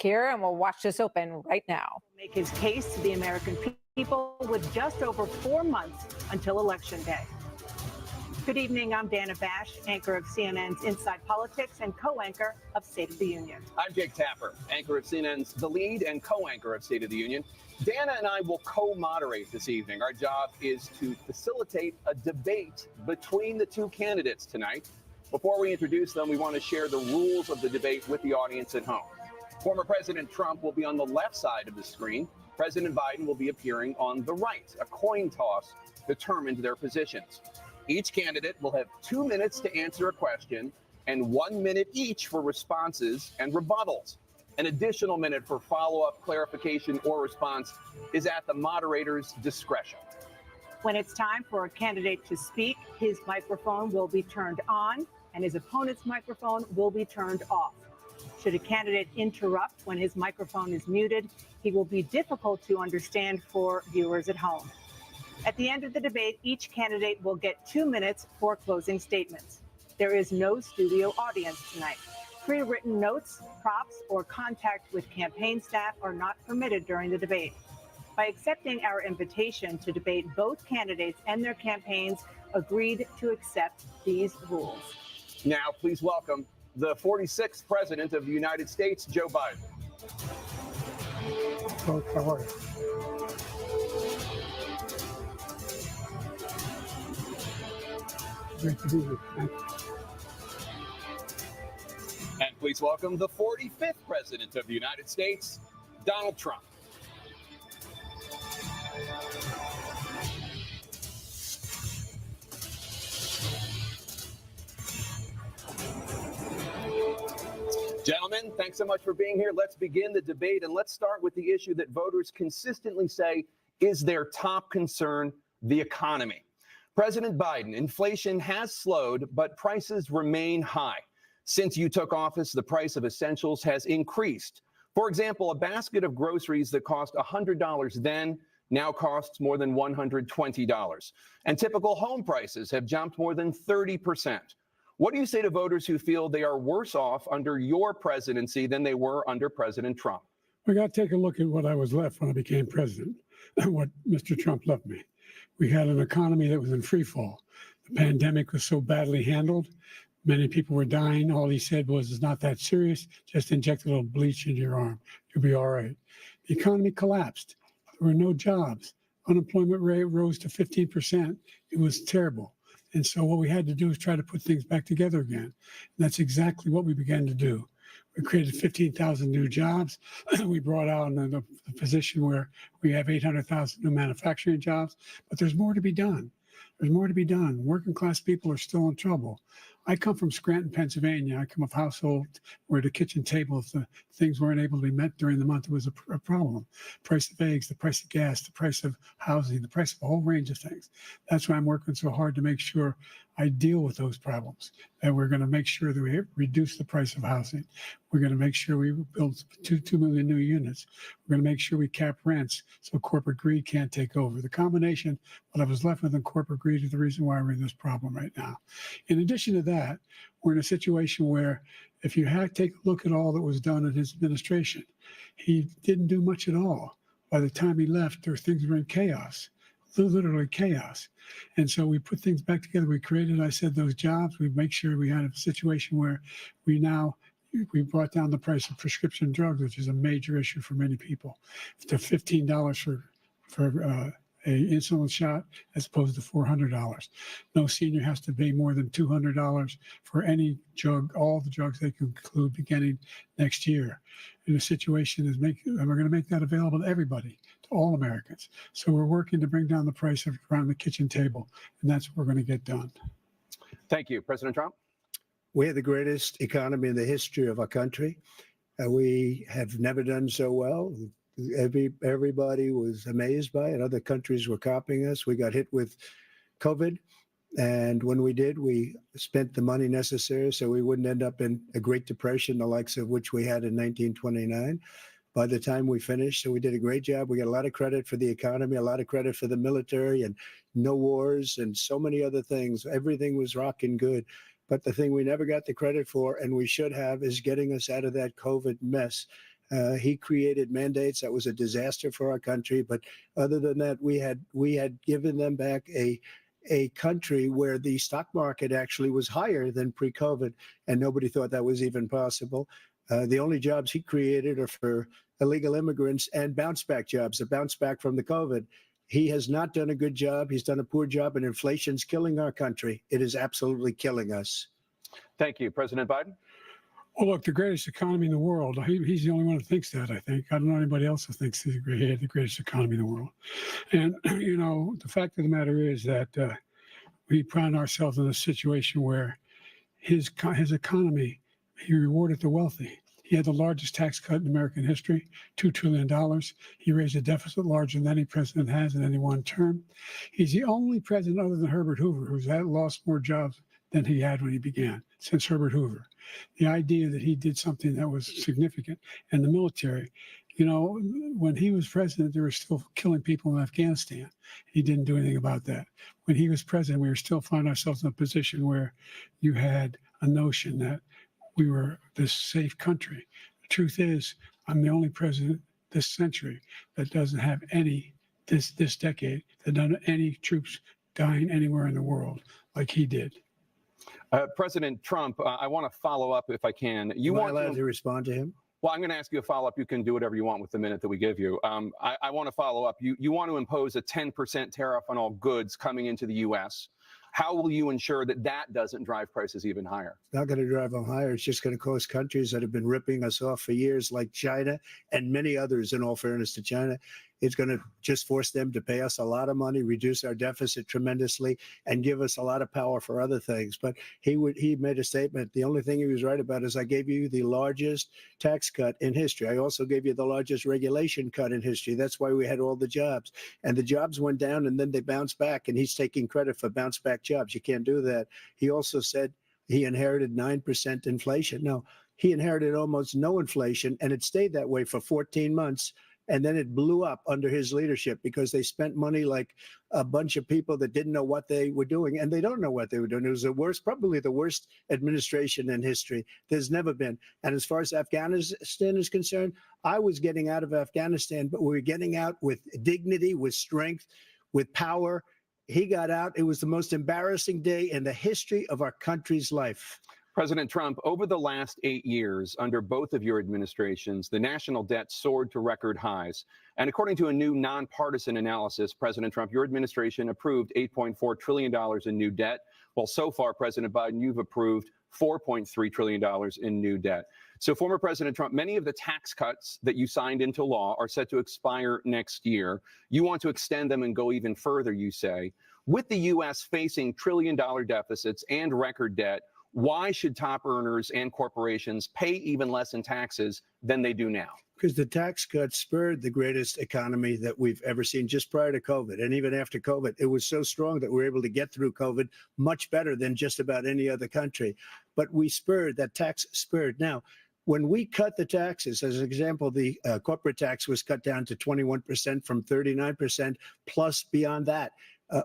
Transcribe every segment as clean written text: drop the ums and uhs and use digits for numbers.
here, and we'll watch this open right now. Make his case to the American people with just over 4 months until Election Day. Good evening. I'm Dana Bash, anchor of CNN's Inside Politics and co-anchor of State of the Union. I'm Jake Tapper, anchor of CNN's The Lead and co-anchor of State of the Union. Dana and I will co-moderate this evening. Our job is to facilitate a debate between the two candidates tonight. Before we introduce them, we want to share the rules of the debate with the audience at home. Former President Trump will be on the left side of the screen. President Biden will be appearing on the right. A coin toss determined their positions. Each candidate will have 2 minutes to answer a question and 1 minute each for responses and rebuttals. An additional minute for follow-up, clarification, or response is at the moderator's discretion. When it's time for a candidate to speak, his microphone will be turned on and his opponent's microphone will be turned off. Should a candidate interrupt when his microphone is muted, he will be difficult to understand for viewers at home. At the end of the debate, each candidate will get 2 minutes for closing statements. There is no studio audience tonight. Pre-written notes, props, or contact with campaign staff are not permitted during the debate. By accepting our invitation to debate, both candidates and their campaigns agreed to accept these rules. Now, please welcome the 46th President of the United States, Joe Biden. How are you? Great to be here. Thank you. And please welcome the 45th President of the United States, Donald Trump. Gentlemen, thanks so much for being here. Let's begin the debate, and let's start with the issue that voters consistently say is their top concern, the economy. President Biden, inflation has slowed, but prices remain high. Since you took office, the price of essentials has increased. For example, a basket of groceries that cost $100 then now costs more than $120. And typical home prices have jumped more than 30%. What do you say to voters who feel they are worse off under your presidency than they were under President Trump? We got to take a look at what I was left when I became president and what Mr. Trump left me. We had an economy that was in free fall. The pandemic was so badly handled. Many people were dying. All he said was, it's not that serious. Just inject a little bleach into your arm. You'll be all right. The economy collapsed. There were no jobs. Unemployment rate rose to 15%. It was terrible. And so what we had to do is try to put things back together again. And that's exactly what we began to do. We created 15,000 new jobs. We brought out the position where we have 800,000 new manufacturing jobs, but there's more to be done. There's more to be done. Working class people are still in trouble. I come from Scranton, Pennsylvania. I come of a household where the kitchen table, if the things weren't able to be met during the month, it was a problem. Price of eggs, the price of gas, the price of housing, the price of a whole range of things. That's why I'm working so hard to make sure I deal with those problems. And we're going to make sure that we reduce the price of housing. We're going to make sure we build 2 million new units. We're going to make sure we cap rents so corporate greed can't take over. The combination, what I was left with in corporate greed, is the reason why we're in this problem right now. In addition to that, we're in a situation where if you take a look at all that was done in his administration, he didn't do much at all. By the time he left, things were in chaos. Literally chaos. And so we put things back together. We created, I said, those jobs. We make sure we had a situation where we brought down the price of prescription drugs, which is a major issue for many people, to $15 for a insulin shot as opposed to $400. No senior has to pay more than $200 for any drug, all the drugs they can include beginning next year. And the situation is and we're going to make that available to everybody, to all Americans. So we're working to bring down the price around the kitchen table, and that's what we're going to get done. Thank you. President Trump? We have the greatest economy in the history of our country. We have never done so well. Everybody was amazed by it. Other countries were copying us. We got hit with COVID. And when we did, we spent the money necessary so we wouldn't end up in a Great Depression, the likes of which we had in 1929. By the time we finished, so we did a great job. We got a lot of credit for the economy, a lot of credit for the military, and no wars and so many other things. Everything was rocking good. But the thing we never got the credit for, and we should have, is getting us out of that COVID mess. He created mandates that was a disaster for our country. But other than that, we had given them back a country where the stock market actually was higher than pre-COVID, and nobody thought that was even possible. The only jobs he created are for illegal immigrants and bounce back jobs, the bounce back from the COVID. He has not done a good job. He's done a poor job, and inflation's killing our country. It is absolutely killing us. Thank you. President Biden? Well, look, the greatest economy in the world. He's the only one who thinks that, I think. I don't know anybody else who thinks he had the greatest economy in the world. And, the fact of the matter is that we found ourselves in a situation where his economy, he rewarded the wealthy. He had the largest tax cut in American history, $2 trillion. He raised a deficit larger than any president has in any one term. He's the only president other than Herbert Hoover who's lost more jobs than he had when he began, since Herbert Hoover. The idea that he did something that was significant, and the military, when he was president, they were still killing people in Afghanistan. He didn't do anything about that. When he was president, we were still finding ourselves in a position where you had a notion that we were this safe country. The truth is, I'm the only president this century that doesn't have this decade, that doesn't have any troops dying anywhere in the world like he did. President Trump, I want to follow up if I can. Am I allowed to respond to him? Well, I'm going to ask you a follow-up. You can do whatever you want with the minute that we give you. I want to follow up. You want to impose a 10% tariff on all goods coming into the U.S. How will you ensure that that doesn't drive prices even higher? It's not going to drive them higher. It's just going to cost countries that have been ripping us off for years, like China and many others, in all fairness to China. It's going to just force them to pay us a lot of money, reduce our deficit tremendously, and give us a lot of power for other things. But he made a statement. The only thing he was right about is I gave you the largest tax cut in history. I also gave you the largest regulation cut in history. That's why we had all the jobs. And the jobs went down, and then they bounced back, and he's taking credit for bounce back jobs. You can't do that. He also said he inherited 9% inflation. No, he inherited almost no inflation, and it stayed that way for 14 months. And then it blew up under his leadership because they spent money like a bunch of people that didn't know what they were doing. And they don't know what they were doing. It was probably the worst administration in history. There's never been. And as far as Afghanistan is concerned, I was getting out of Afghanistan, but we were getting out with dignity, with strength, with power. He got out. It was the most embarrassing day in the history of our country's life. President Trump, over the last 8 years, under both of your administrations, the national debt soared to record highs. And according to a new nonpartisan analysis, President Trump, your administration approved $8.4 trillion in new debt. Well, so far, President Biden, you've approved $4.3 trillion in new debt. So, former President Trump, many of the tax cuts that you signed into law are set to expire next year. You want to extend them and go even further, you say. With the U.S. facing trillion-dollar deficits and record debt, why should top earners and corporations pay even less in taxes than they do now? Because the tax cuts spurred the greatest economy that we've ever seen just prior to COVID. And even after COVID, it was so strong that we were able to get through COVID much better than just about any other country. But that tax spurred. Now, when we cut the taxes, as an example, the corporate tax was cut down to 21% from 39%, plus beyond that.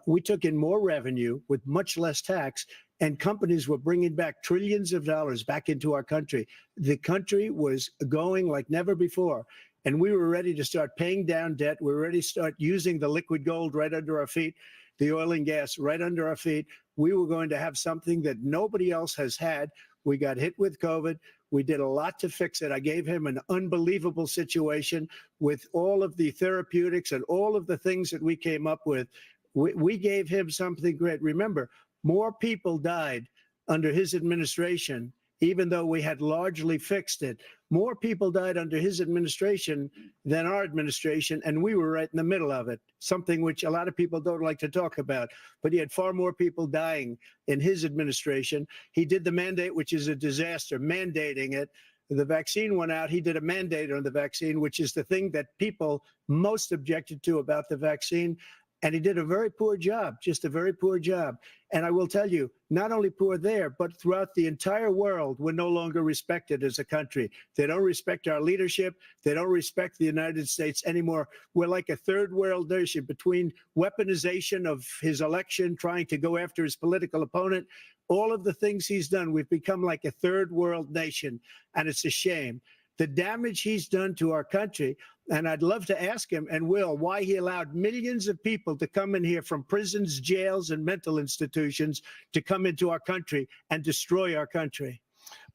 We took in more revenue with much less tax, and companies were bringing back trillions of dollars back into our country. The country was going like never before, and we were ready to start paying down debt. We were ready to start using the liquid gold right under our feet, the oil and gas right under our feet. We were going to have something that nobody else has had. We got hit with COVID. We did a lot to fix it. I gave him an unbelievable situation with all of the therapeutics and all of the things that we came up with. We gave him something great. Remember, more people died under his administration, even though we had largely fixed it. More people died under his administration than our administration, and we were right in the middle of it, something which a lot of people don't like to talk about. But he had far more people dying in his administration. He did the mandate, which is a disaster, mandating it. The vaccine went out. He did a mandate on the vaccine, which is the thing that people most objected to about the vaccine. And he did a very poor job, just a very poor job. And I will tell you, not only poor there, but throughout the entire world, we're no longer respected as a country. They don't respect our leadership. They don't respect the United States anymore. We're like a third world nation between weaponization of his election, trying to go after his political opponent. All of the things he's done, we've become like a third world nation. And it's a shame. the damage he's done to our country. And I'd love to ask him, and will, why he allowed millions of people to come in here from prisons, jails, and mental institutions to come into our country and destroy our country.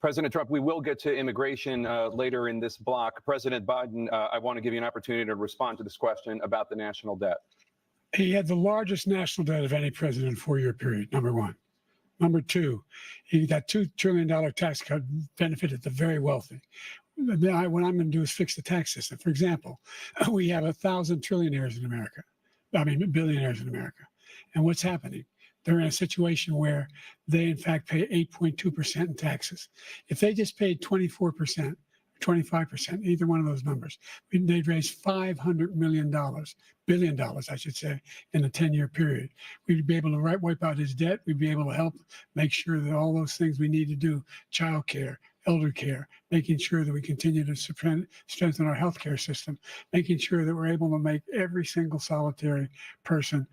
President Trump, we will get to immigration later in this block. President Biden, I want to give you an opportunity to respond to this question about the national debt. He had the largest national debt of any president in a 4-year period, number one. Number two, that $2 trillion tax cut benefited the very wealthy. What I'm going to do is fix the tax system. For example, we have 1,000 trillionaires in America. I mean, billionaires in America. And what's happening? They're in a situation where they, in fact, pay 8.2% in taxes. If they just paid 24%, 25%, either one of those numbers, they'd raise $500 billion, I should say, in a 10-year period. We'd be able to wipe out his debt. We'd be able to help make sure that all those things we need to do, child care, elder care, making sure that we continue to strengthen our healthcare system, making sure that we're able to make every single solitary person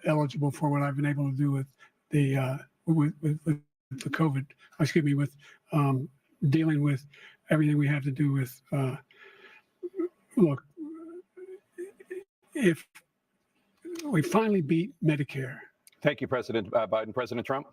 eligible for what I've been able to do with the COVID, with dealing with everything we have to do with, look, if we finally beat Medicare. Thank you, President Biden. President Trump?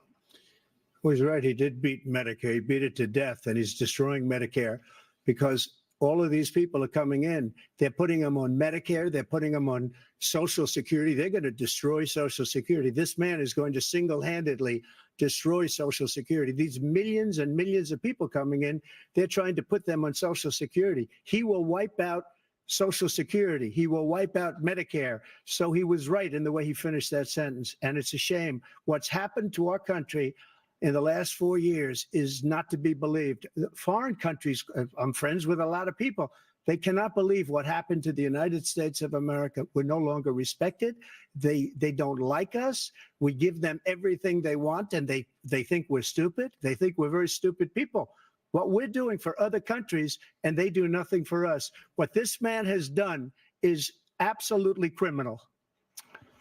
Well, he's right. He did beat Medicare. He beat it to death, and he's destroying Medicare because all of these people are coming in. They're putting them on Medicare. They're putting them on Social Security. They're going to destroy Social Security. This man is going to single-handedly destroy Social Security. These millions and millions of people coming in, they're trying to put them on Social Security. He will wipe out Social Security. He will wipe out Medicare. So he was right in the way he finished that sentence. And it's a shame. What's happened to our country in the last 4 years is not to be believed. Foreign countries, I'm friends with a lot of people, they cannot believe what happened to the United States of America. We're no longer respected. They don't like us. We give them everything they want, and they think we're stupid. They think we're very stupid people. What we're doing for other countries, and they do nothing for us. What this man has done is absolutely criminal.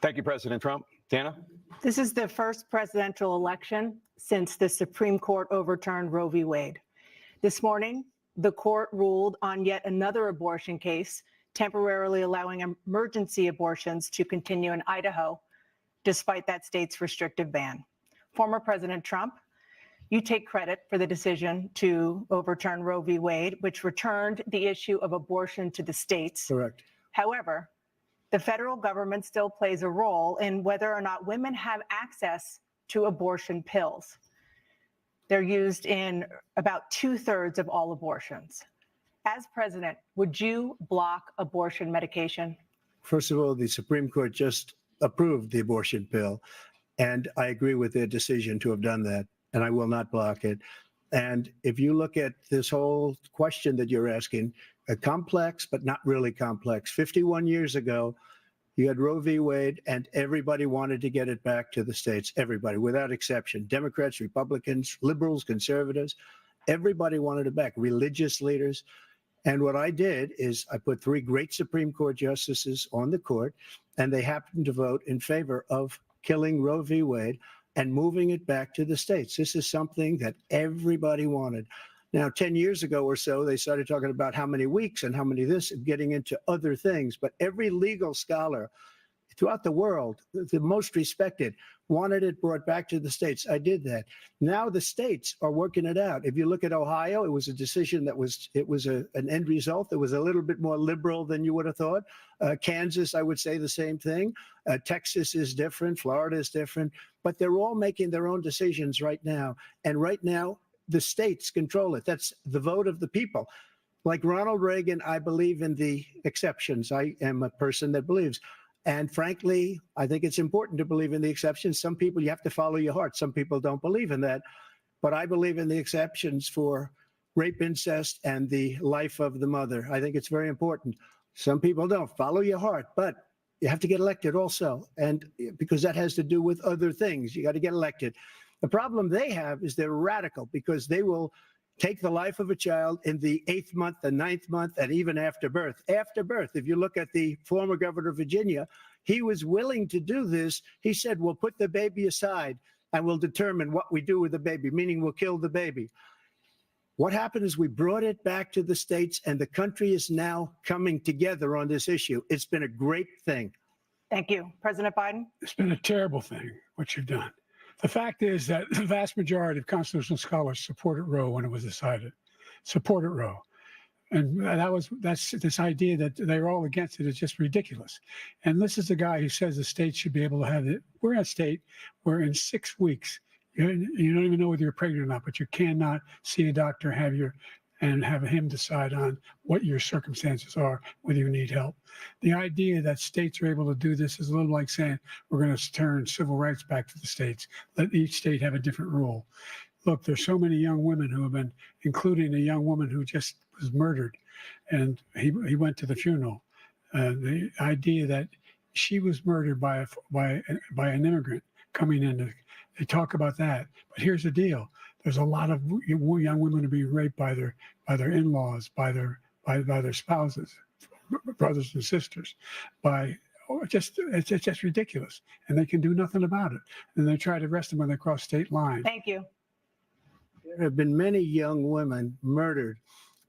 Thank you, President Trump. Dana? This is the first presidential election since the Supreme Court overturned Roe v. Wade. This morning, the court ruled on yet another abortion case, temporarily allowing emergency abortions to continue in Idaho, despite that state's restrictive ban. Former President Trump, you take credit for the decision to overturn Roe v. Wade, which returned the issue of abortion to the states. Correct. However, the federal government still plays a role in whether or not women have access to abortion pills. They're used in about 2/3 of all abortions. As president, would you block abortion medication? First of all, the Supreme Court just approved the abortion pill, and I agree with their decision to have done that, and I will not block it. And if you look at this whole question that you're asking, complex, but not really complex. 51 years ago, you had Roe v. Wade, and everybody wanted to get it back to the states. Everybody, without exception. Democrats, Republicans, liberals, conservatives, everybody wanted it back. Religious leaders. And what I did is I put 3 great Supreme Court justices on the court, and they happened to vote in favor of killing Roe v. Wade and moving it back to the states. This is something that everybody wanted. Now, 10 years ago or so, they started talking about how many weeks and how many this, and getting into other things. But every legal scholar throughout the world, the most respected, wanted it brought back to the states. I did that. Now the states are working it out. If you look at Ohio, it was a decision that was, an end result that was a little bit more liberal than you would have thought. Kansas, I would say the same thing. Texas is different. Florida is different. But they're all making their own decisions right now. And right now, the states control it. That's the vote of the people. Like Ronald Reagan, I believe in the exceptions. I am a person that believes. And frankly, I think it's important to believe in the exceptions. Some people, you have to follow your heart. Some people don't believe in that. But I believe in the exceptions for rape, incest, and the life of the mother. I think it's very important. Some people don't. Follow your heart. But you have to get elected also. And because that has to do with other things. You got to get elected. The problem they have is they're radical because they will take the life of a child in the 8th month, the 9th month, and even after birth. After birth, if you look at the former governor of Virginia, he was willing to do this. He said, we'll put the baby aside and we'll determine what we do with the baby, meaning we'll kill the baby. What happened is we brought it back to the states, and the country is now coming together on this issue. It's been a great thing. Thank you. President Biden? It's been a terrible thing, what you've done. The fact is that the vast majority of constitutional scholars supported Roe when it was decided, supported Roe. And that's this idea that they're all against it is just ridiculous. And this is the guy who says the state should be able to have it. We're at a state where in 6 weeks, you don't even know whether you're pregnant or not, but you cannot see a doctor, and have him decide on what your circumstances are, whether you need help. The idea that states are able to do this is a little like saying we're going to turn civil rights back to the states, let each state have a different rule. Look, there's so many young women who have been, including a young woman who just was murdered, and he went to the funeral. The idea that she was murdered by an immigrant coming in, they talk about that. But here's the deal: there's a lot of young women who be raped by their in-laws, by their spouses, brothers and sisters, it's just ridiculous, and they can do nothing about it. And they try to arrest them when they cross state lines. Thank you. There have been many young women murdered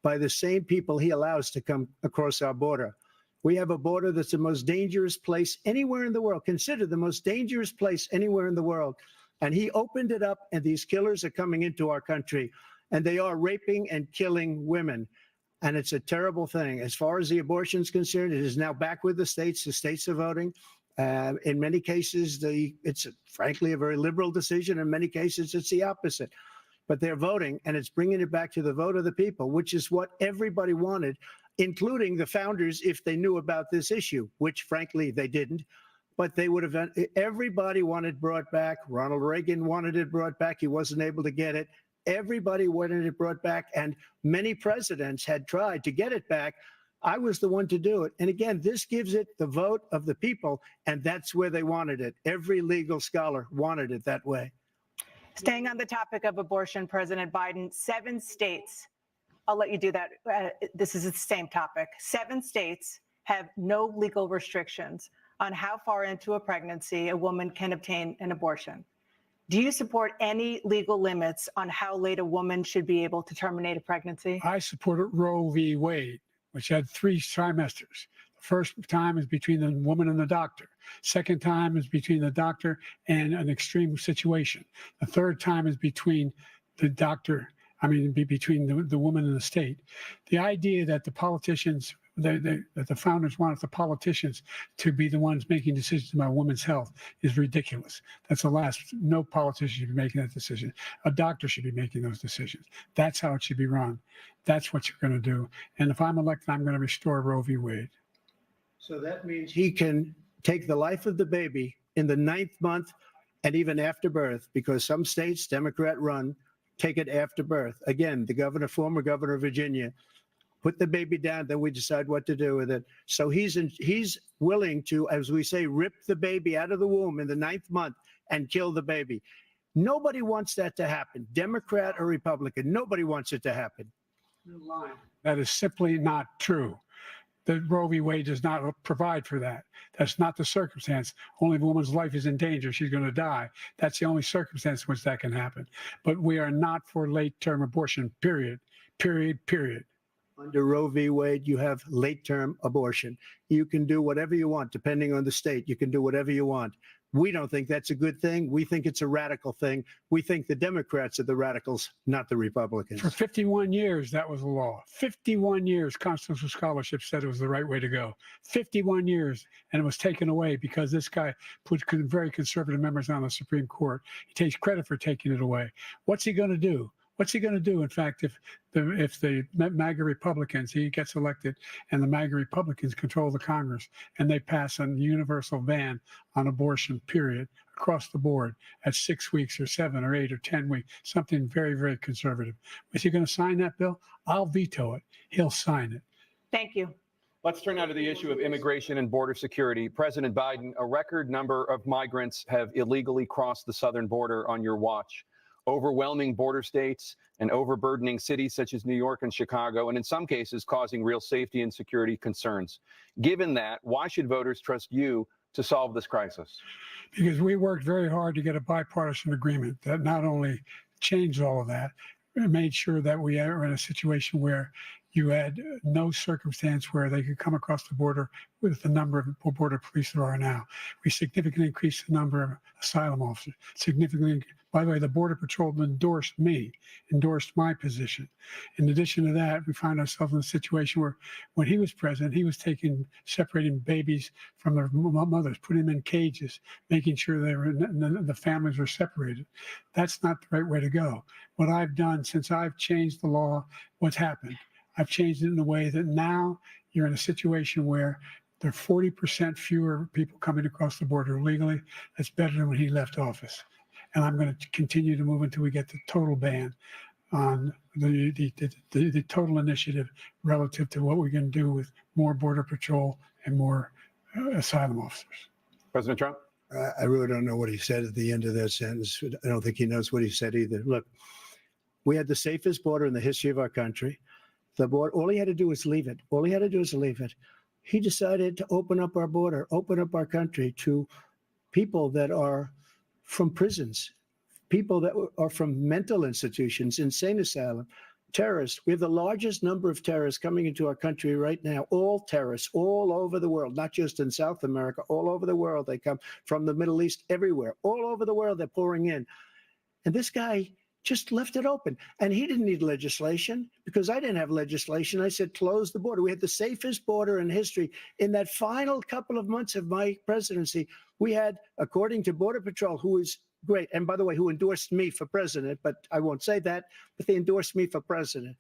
by the same people he allows to come across our border. We have a border that's the most dangerous place anywhere in the world, considered the most dangerous place anywhere in the world. And he opened it up, and these killers are coming into our country, and they are raping and killing women. And it's a terrible thing. As far as the abortion is concerned, it is now back with the states. The states are voting. In many cases, it's frankly a very liberal decision. In many cases, it's the opposite. But they're voting, and it's bringing it back to the vote of the people, which is what everybody wanted, including the founders, if they knew about this issue, which frankly they didn't. But they would have, everybody wanted brought back. Ronald Reagan wanted it brought back. He wasn't able to get it. Everybody wanted it brought back, and many presidents had tried to get it back. I was the one to do it. And again, this gives it the vote of the people, and that's where they wanted it. Every legal scholar wanted it that way. Staying on the topic of abortion, President Biden, 7 states, I'll let you do that. This is the same topic. 7 states have no legal restrictions on how far into a pregnancy a woman can obtain an abortion. Do you support any legal limits on how late a woman should be able to terminate a pregnancy? I supported Roe v. Wade, which had 3 trimesters. The first time is between the woman and the doctor. Second time is between the doctor and an extreme situation. The third time is between the doctor, between the woman and the state. The idea that the politicians, that the founders wanted the politicians to be the ones making decisions about women's health is ridiculous. That's the last. No politician should be making that decision. A doctor should be making those decisions. That's how it should be run. That's what you're going to do. And if I'm elected, I'm going to restore Roe v. Wade. So that means he can take the life of the baby in the 9th month and even after birth, because some states, Democrat run, take it after birth. Again, the former governor of Virginia, put the baby down, then we decide what to do with it. So he's willing to, as we say, rip the baby out of the womb in the 9th month and kill the baby. Nobody wants that to happen, Democrat or Republican. Nobody wants it to happen. That is simply not true. The Roe v. Wade does not provide for that. That's not the circumstance. Only if a woman's life is in danger, she's going to die. That's the only circumstance in which that can happen. But we are not for late-term abortion, period. Under Roe v. Wade, you have late-term abortion. You can do whatever you want, depending on the state. You can do whatever you want. We don't think that's a good thing. We think it's a radical thing. We think the Democrats are the radicals, not the Republicans. For 51 years, that was the law. 51 years, constitutional scholarship said it was the right way to go. 51 years, and it was taken away because this guy put very conservative members on the Supreme Court. He takes credit for taking it away. What's he going to do? What's he going to do? In fact, if the MAGA Republicans, he gets elected and the MAGA Republicans control the Congress and they pass a universal ban on abortion, period, across the board at 6 weeks or 7 or 8 or 10 weeks, something very, very conservative. Is he going to sign that bill? I'll veto it. He'll sign it. Thank you. Let's turn now to the issue of immigration and border security. President Biden, a record number of migrants have illegally crossed the southern border on your watch. Overwhelming border states and overburdening cities such as New York and Chicago, and in some cases causing real safety and security concerns. Given that, why should voters trust you to solve this crisis? Because we worked very hard to get a bipartisan agreement that not only changed all of that, made sure that we are in a situation where you had no circumstance where they could come across the border with the number of border police there are now. We significantly increased the number of asylum officers. Significantly, by the way, the Border Patrol endorsed my position. In addition to that, we find ourselves in a situation where when he was president, he was separating babies from their mothers, putting them in cages, making sure the families were separated. That's not the right way to go. What I've done since I've changed the law, what's happened? I've changed it in a way that now you're in a situation where there are 40% fewer people coming across the border illegally. That's better than when he left office. And I'm going to continue to move until we get the total ban on the total initiative relative to what we can do with more Border Patrol and more asylum officers. President Trump? I really don't know what he said at the end of that sentence. I don't think he knows what he said either. Look, we had the safest border in the history of our country. The border, all he had to do was leave it. All he had to do was leave it. He decided to open up our border, open up our country to people that are from prisons, people that are from mental institutions, insane asylum, terrorists. We have the largest number of terrorists coming into our country right now, all terrorists all over the world, not just in South America, all over the world. They come from the Middle East, everywhere, all over the world, they're pouring in. And this guy just left it open. And he didn't need legislation because I didn't have legislation. I said, close the border. We had the safest border in history. In that final couple of months of my presidency, we had, according to Border Patrol, who is great, and by the way, who endorsed me for president, but I won't say that, but they endorsed me for president.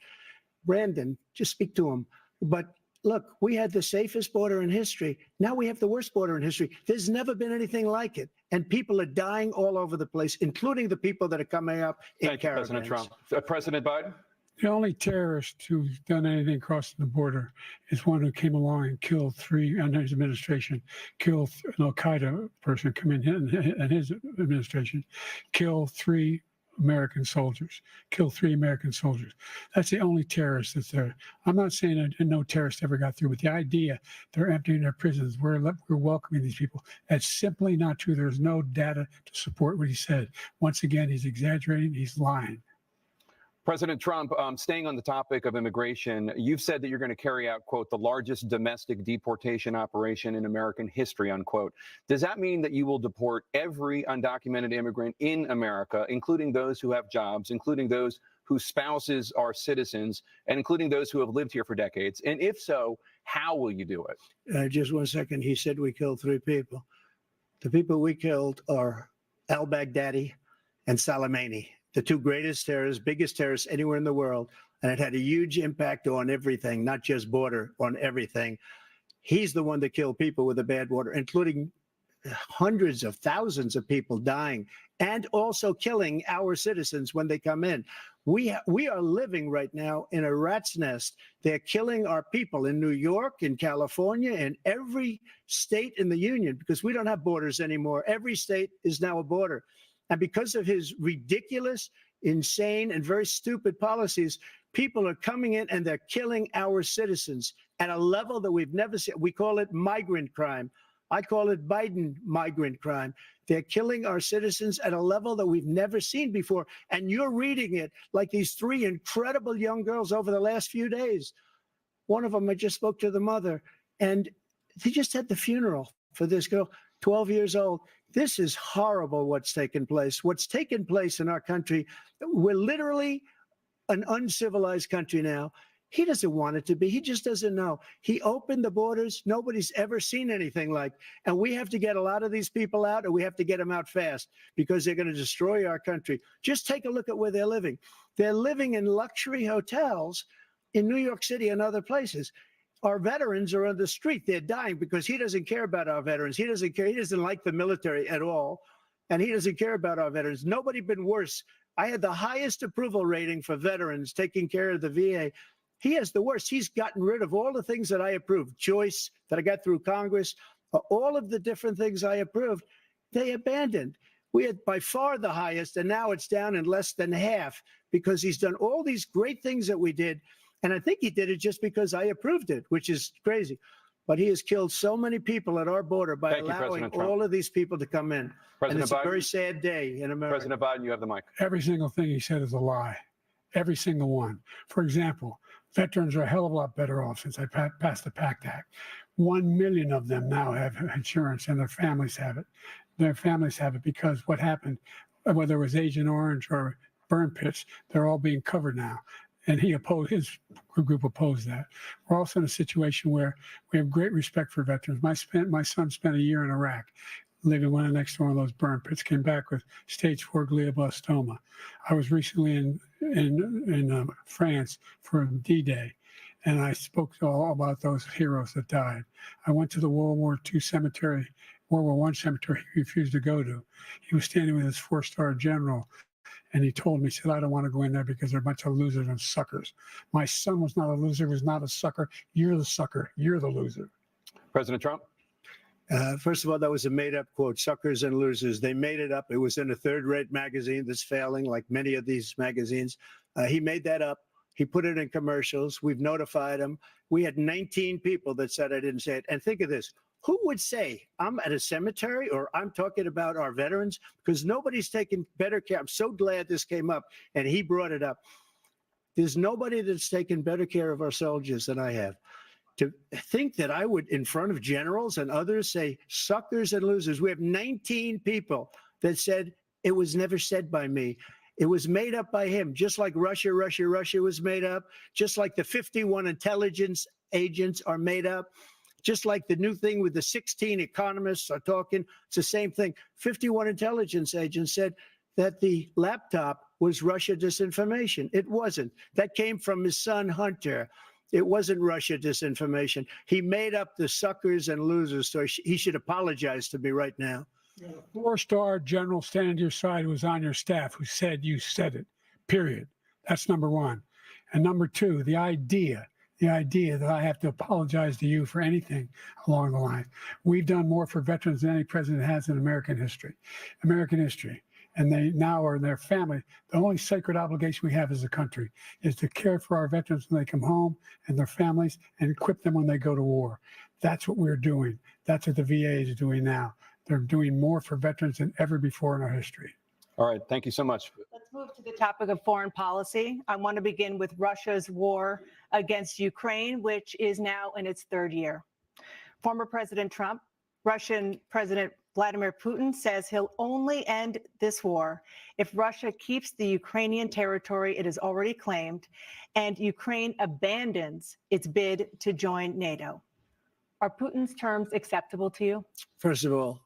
Brandon, just speak to him. But look, we had the safest border in history. Now we have the worst border in history. There's never been anything like it. And people are dying all over the place, including the people that are coming up in Thank you, caravans. President Trump. President Biden? The only terrorist who's done anything crossing the border is one who came along and killed three, under his administration, killed an Al-Qaeda person come in his administration, killed three American soldiers. That's the only terrorist that's there. I'm not saying that no terrorist ever got through, but the idea they're emptying their prisons, we're welcoming these people, that's simply not true. There's no data to support what he said. Once again, he's exaggerating, he's lying. President Trump, staying on the topic of immigration, you've said that you're going to carry out, quote, the largest domestic deportation operation in American history, unquote. Does that mean that you will deport every undocumented immigrant in America, including those who have jobs, including those whose spouses are citizens, and including those who have lived here for decades? And if so, how will you do it? Just 1 second. He said we killed three people. The people we killed are al-Baghdadi and Soleimani, the two greatest terrorists, biggest terrorists anywhere in the world. And it had a huge impact on everything, not just border, on everything. He's the one that killed people with the bad water, including hundreds of thousands of people dying and also killing our citizens when they come in. We are living right now in a rat's nest. They're killing our people in New York, in California, in every state in the union, because we don't have borders anymore. Every state is now a border. And because of his ridiculous, insane, and very stupid policies, people are coming in and they're killing our citizens at a level that we've never seen. We call it migrant crime. I call it Biden migrant crime. They're killing our citizens at a level that we've never seen before. And you're reading it like these three incredible young girls over the last few days. One of them, I just spoke to the mother, and they just had the funeral for this girl, 12 years old. This is horrible what's taken place. What's taken place in our country, we're literally an uncivilized country now. He doesn't want it to be. He just doesn't know. He opened the borders. Nobody's ever seen anything like. And we have to get a lot of these people out, and we have to get them out fast because they're going to destroy our country. Just take a look at where they're living. They're living in luxury hotels in New York City and other places. Our veterans are on the street. They're dying because he doesn't care about our veterans. He doesn't care. He doesn't like the military at all. And he doesn't care about our veterans. Nobody been worse. I had the highest approval rating for veterans taking care of the VA. He has the worst. He's gotten rid of all the things that I approved. Choice that I got through Congress, all of the different things I approved, they abandoned. We had by far the highest, and now it's down in less than half because he's done all these great things that we did. And I think he did it just because I approved it, which is crazy. But he has killed so many people at our border by allowing all of these people to come in. And it's a very sad day in America. President Biden, you have the mic. Every single thing he said is a lie. every single one. For example, veterans are a hell of a lot better off since I passed the PACT Act. 1 million of them now have insurance, and their families have it. Their families have it because what happened, whether it was Agent Orange or burn pits, they're all being covered now. And his group opposed that. We're also in a situation where we have great respect for veterans. My son spent a year in Iraq, living next to one of those burn pits, came back with stage 4 glioblastoma. I was recently in France for D-Day, and I spoke all about those heroes that died. I went to the World War I cemetery he refused to go to. He was standing with his 4-star general, and he told me, he said, I don't want to go in there because they're a bunch of losers and suckers. My son was not a loser, was not a sucker. You're the sucker. You're the loser. President Trump? First of all, that was a made-up quote, suckers and losers. They made it up. It was in a third-rate magazine that's failing, like many of these magazines. He made that up. He put it in commercials. We've notified him. We had 19 people that said I didn't say it. And think of this. Who would say I'm at a cemetery or I'm talking about our veterans? Because nobody's taken better care. I'm so glad this came up and he brought it up. There's nobody that's taken better care of our soldiers than I have. To think that I would, in front of generals and others, say suckers and losers. We have 19 people that said it was never said by me. It was made up by him, just like Russia was made up, just like the 51 intelligence agents are made up. Just like the new thing with the 16 economists are talking, it's the same thing. 51 intelligence agents said that the laptop was Russia disinformation. It wasn't. That came from his son, Hunter. It wasn't Russia disinformation. He made up the suckers and losers, so he should apologize to me right now. 4-star general standing to your side who was on your staff who said you said it, period. That's number one. And number two, the idea that I have to apologize to you for anything along the line. We've done more for veterans than any president has in American history. And they now are their family. The only sacred obligation we have as a country is to care for our veterans when they come home and their families and equip them when they go to war. That's what we're doing. That's what the VA is doing now. They're doing more for veterans than ever before in our history. All right. Thank you so much. Let's move to the topic of foreign policy. I want to begin with Russia's war against Ukraine, which is now in its 3rd year. Former President Trump, Russian President Vladimir Putin says he'll only end this war if Russia keeps the Ukrainian territory it has already claimed and Ukraine abandons its bid to join NATO. Are Putin's terms acceptable to you? First of all,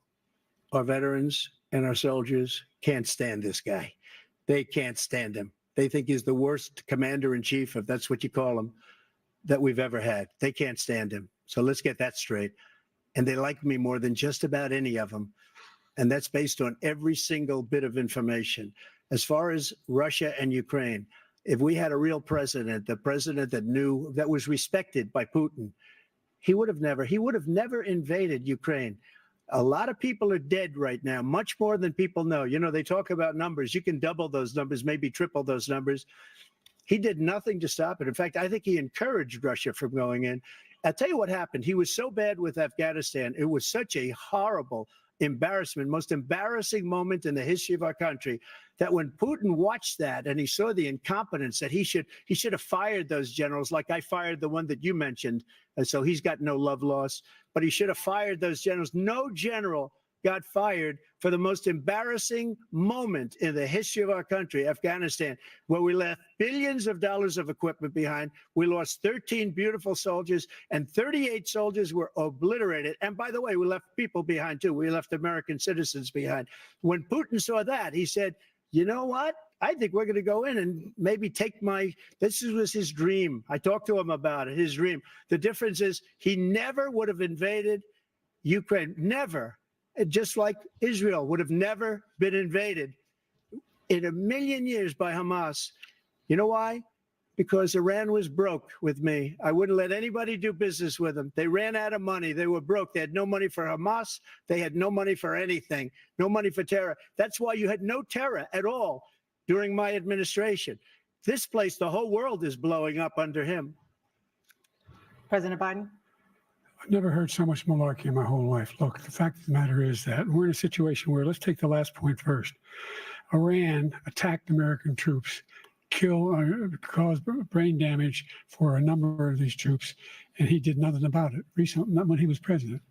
our veterans and our soldiers can't stand this guy. They can't stand him. They think he's the worst commander-in-chief, if that's what you call him, that we've ever had. They can't stand him. So let's get that straight. And they like me more than just about any of them. And that's based on every single bit of information. As far as Russia and Ukraine, if we had a real president, the president that knew, that was respected by Putin, he would have never invaded Ukraine. A lot of people are dead right now, much more than people know. You know, they talk about numbers. You can double those numbers, maybe triple those numbers. He did nothing to stop it. In fact, I think he encouraged Russia from going in. I'll tell you what happened. He was so bad with Afghanistan. It was such a horrible embarrassment, most embarrassing moment in the history of our country, that when Putin watched that and he saw the incompetence, that he should have fired those generals, like I fired the one that you mentioned. And so he's got no love lost, but he should have fired those generals. No general got fired for the most embarrassing moment in the history of our country, Afghanistan, where we left billions of dollars of equipment behind. We lost 13 beautiful soldiers and 38 soldiers were obliterated. And by the way, we left people behind too. We left American citizens behind. When Putin saw that, he said, you know what? I think we're going to go in and maybe take this was his dream. I talked to him about it, his dream. The difference is he never would have invaded Ukraine, never. Just like Israel would have never been invaded in a million years by Hamas. You know why? Because Iran was broke with me. I wouldn't let anybody do business with them. They ran out of money. They were broke. They had no money for Hamas. They had no money for anything, no money for terror. That's why you had no terror at all during my administration. This place, the whole world is blowing up under him. President Biden? I've never heard so much malarkey in my whole life. Look, the fact of the matter is that we're in a situation where, let's take the last point first. Iran attacked American troops cause brain damage for a number of these troops, and he did nothing about it. Recently, not when he was president,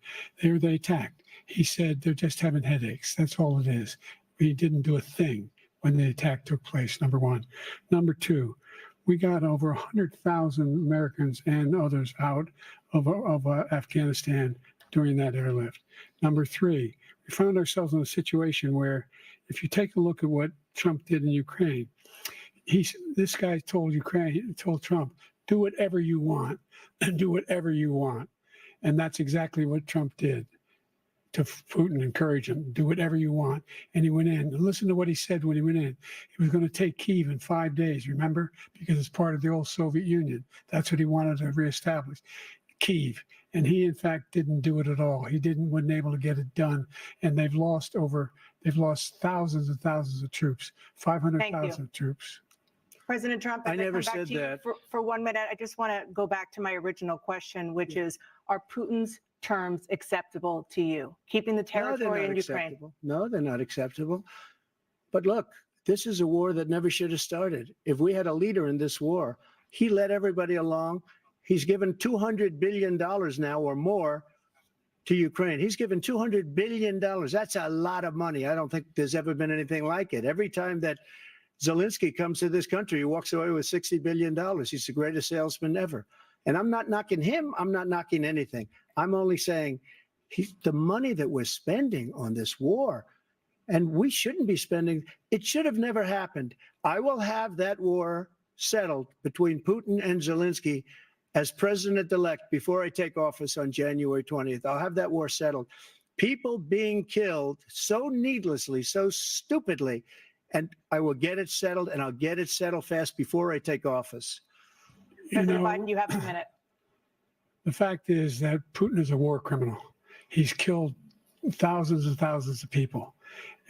they attacked. He said they're just having headaches. That's all it is. He didn't do a thing when the attack took place. Number one. Number two, we got over 100,000 Americans and others out of Afghanistan during that airlift. Number three, we found ourselves in a situation where, if you take a look at what Trump did in Ukraine, this guy told Trump, do whatever you want, and do whatever you want. And that's exactly what Trump did to Putin, encourage him, do whatever you want. And he went in. And listen to what he said when he went in. He was going to take Kyiv in 5 days, remember? Because it's part of the old Soviet Union. That's what he wanted to reestablish, Kyiv. And he, in fact, didn't do it at all. He wasn't able to get it done. And they've lost thousands and thousands of troops, 500,000 troops. President Trump, I as never come back said to you that. For 1 minute, I just want to go back to my original question, which is, are Putin's terms acceptable to you? Keeping the territory in Ukraine? Acceptable. No, they're not acceptable. But look, this is a war that never should have started. If we had a leader in this war, he led everybody along. He's given $200 billion now or more to Ukraine. He's given $200 billion. That's a lot of money. I don't think there's ever been anything like it. Every time that Zelensky comes to this country, he walks away with $60 billion. He's the greatest salesman ever. And I'm not knocking him. I'm not knocking anything. I'm only saying the money that we're spending on this war, and we shouldn't be spending, it should have never happened. I will have that war settled between Putin and Zelensky as president-elect before I take office on January 20th. I'll have that war settled. People being killed so needlessly, so stupidly, and I will get it settled, and I'll get it settled fast before I take office. President Biden, you have a minute. The fact is that Putin is a war criminal. He's killed thousands and thousands of people.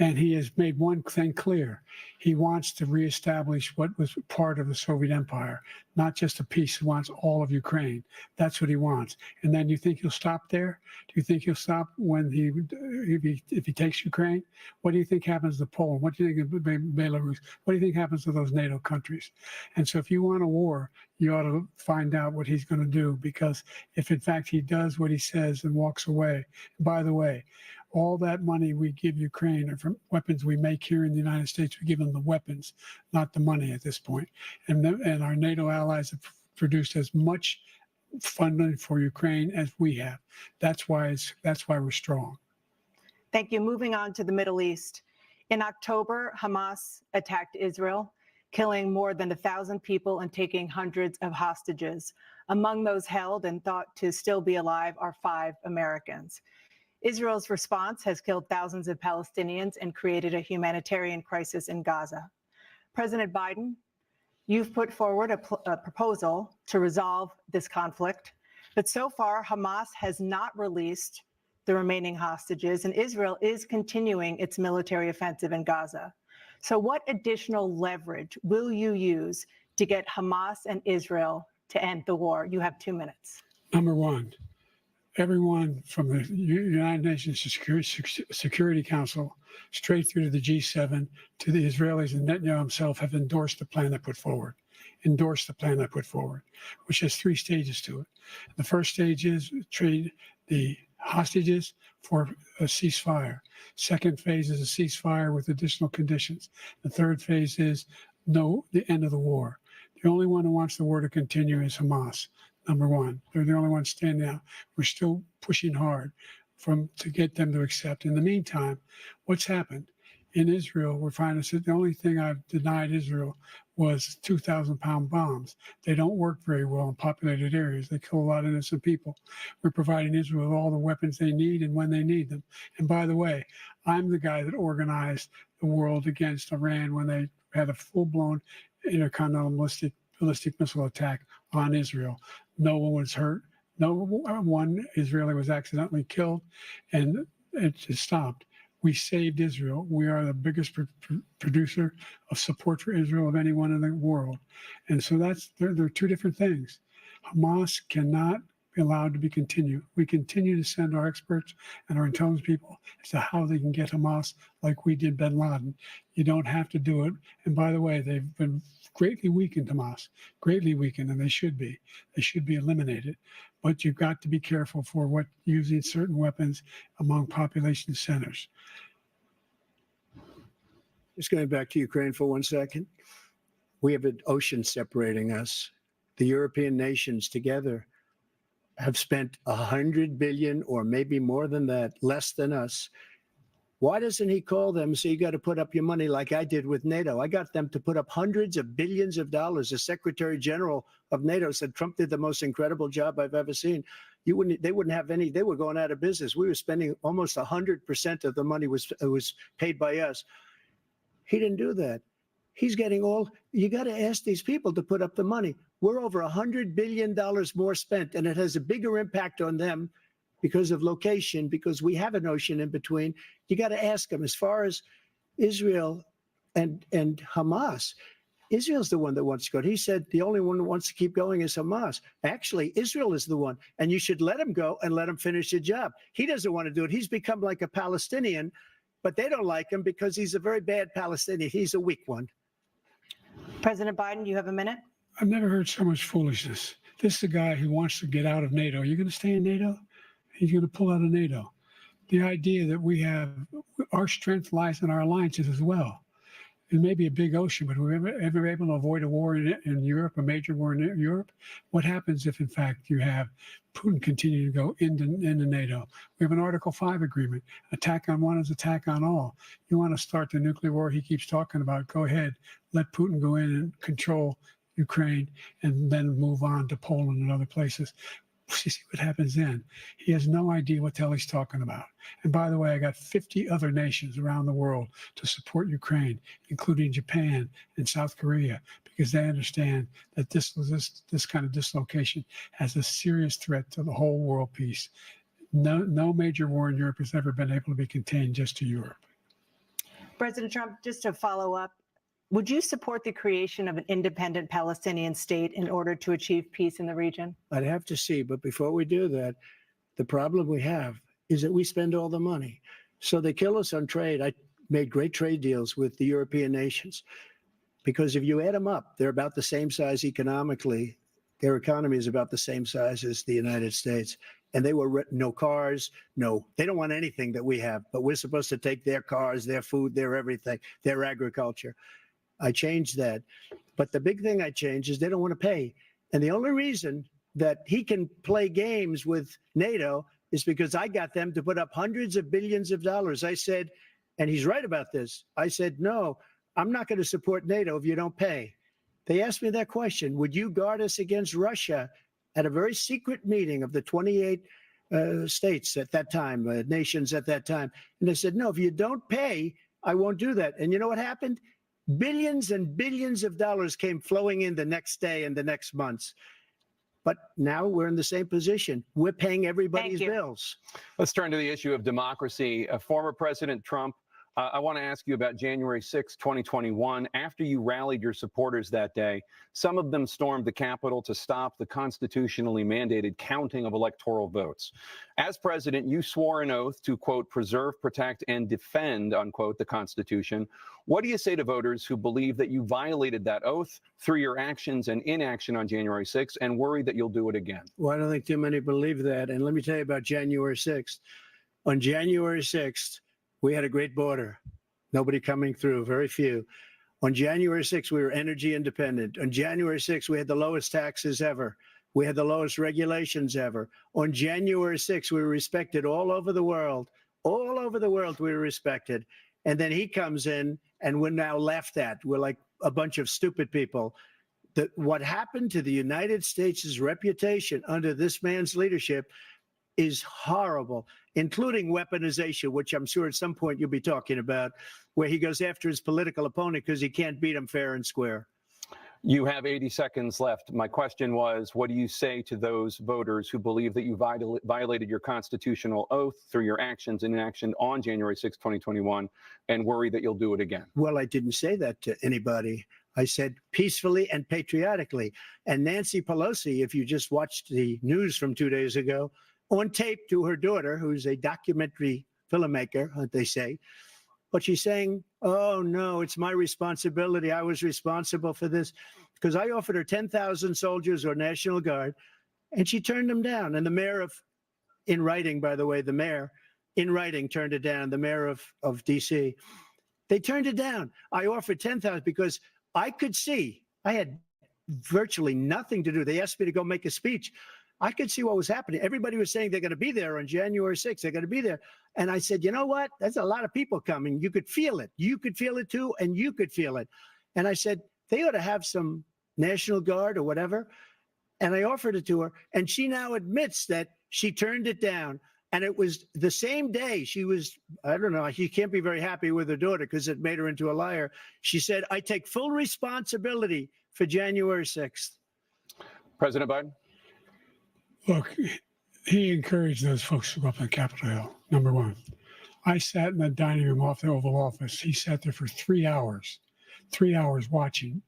And he has made one thing clear. He wants to reestablish what was part of the Soviet Empire, not just a piece. He wants all of Ukraine. That's what he wants. And then you think he'll stop there? Do you think he'll stop when if he takes Ukraine? What do you think happens to Poland? What do you think of Belarus? What do you think happens to those NATO countries? And so if you want a war, you ought to find out what he's going to do, because if in fact he does what he says and walks away, by the way, all that money we give Ukraine are from weapons we make here in the United States. We give them the weapons, not the money at this point. And our NATO allies have produced as much funding for Ukraine as we have. That's why we're strong. Thank you. Moving on to the Middle East. In October, Hamas attacked Israel, killing more than 1,000 people and taking hundreds of hostages. Among those held and thought to still be alive are 5 Americans. Israel's response has killed thousands of Palestinians and created a humanitarian crisis in Gaza. President Biden, you've put forward a proposal to resolve this conflict, but so far Hamas has not released the remaining hostages, and Israel is continuing its military offensive in Gaza. So what additional leverage will you use to get Hamas and Israel to end the war? You have 2 minutes. Number one, everyone from the United Nations Security Council straight through to the G7 to the Israelis and Netanyahu himself have endorsed the plan I put forward, which has 3 stages to it. The first stage is trade the hostages for a ceasefire. Second phase is a ceasefire with additional conditions. The third phase is the end of the war. The only one who wants the war to continue is Hamas. Number one, they're the only ones standing out. We're still pushing hard to get them to accept. In the meantime, what's happened in Israel? We're finding that the only thing I've denied Israel was 2,000-pound bombs. They don't work very well in populated areas. They kill a lot of innocent people. We're providing Israel with all the weapons they need and when they need them. And by the way, I'm the guy that organized the world against Iran when they had a full-blown intercontinental ballistic missile attack on Israel. No one was hurt. No one Israeli was accidentally killed, and it just stopped. We saved Israel. We are the biggest producer of support for Israel of anyone in the world. And so there are 2 different things. Hamas cannot We allow it to be continued. We continue to send our experts and our intelligence people as to how they can get Hamas like we did bin Laden. You don't have to do it. And by the way, they've been greatly weakened, Hamas, greatly weakened, and they should be. They should be eliminated. But you've got to be careful for what using certain weapons among population centers. Just going back to Ukraine for 1 second. We have an ocean separating us. The European nations together have spent 100 billion or maybe more than that, less than us. Why doesn't he call them? So you got to put up your money like I did with NATO. I got them to put up hundreds of billions of dollars. The Secretary General of NATO said Trump did the most incredible job I've ever seen. They wouldn't have any. They were going out of business. We were spending almost 100% of the money was paid by us. He didn't do that. He's getting all. You got to ask these people to put up the money. We're over $100 billion more spent, and it has a bigger impact on them because of location, because we have an ocean in between. You got to ask them. As far as Israel and Hamas, Israel's the one that wants to go. He said the only one that wants to keep going is Hamas. Actually, Israel is the one, and you should let him go and let him finish the job. He doesn't want to do it. He's become like a Palestinian, but they don't like him because he's a very bad Palestinian. He's a weak one. President Biden, you have a minute. I've never heard so much foolishness. This is a guy who wants to get out of NATO. Are you going to stay in NATO? He's going to pull out of NATO. The idea that we have our strength lies in our alliances as well. It may be a big ocean, but we're ever able to avoid a war in Europe, a major war in Europe? What happens if, in fact, you have Putin continue to go into NATO? We have an Article 5 agreement. Attack on one is attack on all. You want to start the nuclear war he keeps talking about, go ahead. Let Putin go in and control Ukraine and then move on to Poland and other places. You see what happens then. He has no idea what the hell he's talking about. And by the way, I got 50 other nations around the world to support Ukraine, including Japan and South Korea, because they understand that this kind of dislocation has a serious threat to the whole world peace. No major war in Europe has ever been able to be contained just to Europe. President Trump, just to follow up, would you support the creation of an independent Palestinian state in order to achieve peace in the region? I'd have to see. But before we do that, the problem we have is that we spend all the money. So they kill us on trade. I made great trade deals with the European nations because if you add them up, they're about the same size economically. Their economy is about the same size as the United States. And they were no cars, no, they don't want anything that we have, but we're supposed to take their cars, their food, their everything, their agriculture. I changed that. But the big thing I changed is they don't want to pay. And the only reason that he can play games with NATO is because I got them to put up hundreds of billions of dollars. I said, and he's right about this, I said, no, I'm not going to support NATO if you don't pay. They asked me that question. Would you guard us against Russia at a very secret meeting of the 28 states at that time, nations at that time? And they said, no, if you don't pay, I won't do that. And you know what happened? Billions and billions of dollars came flowing in the next day and the next months. But now we're in the same position. We're paying everybody's bills. Let's turn to the issue of democracy. Former President Trump, I want to ask you about January 6, 2021. After you rallied your supporters that day, some of them stormed the Capitol to stop the constitutionally mandated counting of electoral votes. As president, you swore an oath to, quote, preserve, protect, and defend, unquote, the Constitution. What do you say to voters who believe that you violated that oath through your actions and inaction on January 6th and worry that you'll do it again? Well, I don't think too many believe that. And let me tell you about January 6th. On January 6th, we had a great border. Nobody coming through, very few. On January 6th, we were energy independent. On January 6th, we had the lowest taxes ever. We had the lowest regulations ever. On January 6th, we were respected all over the world. All over the world, we were respected. And then he comes in, and we're now laughed at. We're like a bunch of stupid people. What happened to the United States' reputation under this man's leadership is horrible, including weaponization, which I'm sure at some point you'll be talking about, where he goes after his political opponent because he can't beat him fair and square. You have 80 seconds left. My question was, what do you say to those voters who believe that you violated your constitutional oath through your actions and inaction on January 6, 2021, and worry that you'll do it again? Well, I didn't say that to anybody. I said peacefully and patriotically. And Nancy Pelosi, if you just watched the news from 2 days ago, on tape to her daughter, who's a documentary filmmaker, they say, but she's saying, oh, no, it's my responsibility. I was responsible for this because I offered her 10,000 soldiers or National Guard, and she turned them down. And the mayor of, in writing, by the way, the mayor in writing turned it down, the mayor of D.C. They turned it down. I offered 10,000 because I could see I had virtually nothing to do. They asked me to go make a speech. I could see what was happening. Everybody was saying they're going to be there on January 6th. They're going to be there. And I said, you know what? There's a lot of people coming. You could feel it. You could feel it too, and you could feel it. And I said, they ought to have some National Guard or whatever. And I offered it to her. And she now admits that she turned it down. And it was the same day she was, I don't know, she can't be very happy with her daughter because it made her into a liar. She said, I take full responsibility for January 6th. President Biden? Look, he encouraged those folks to go up on Capitol Hill, number one. I sat in the dining room off the Oval Office. He sat there for 3 hours watching,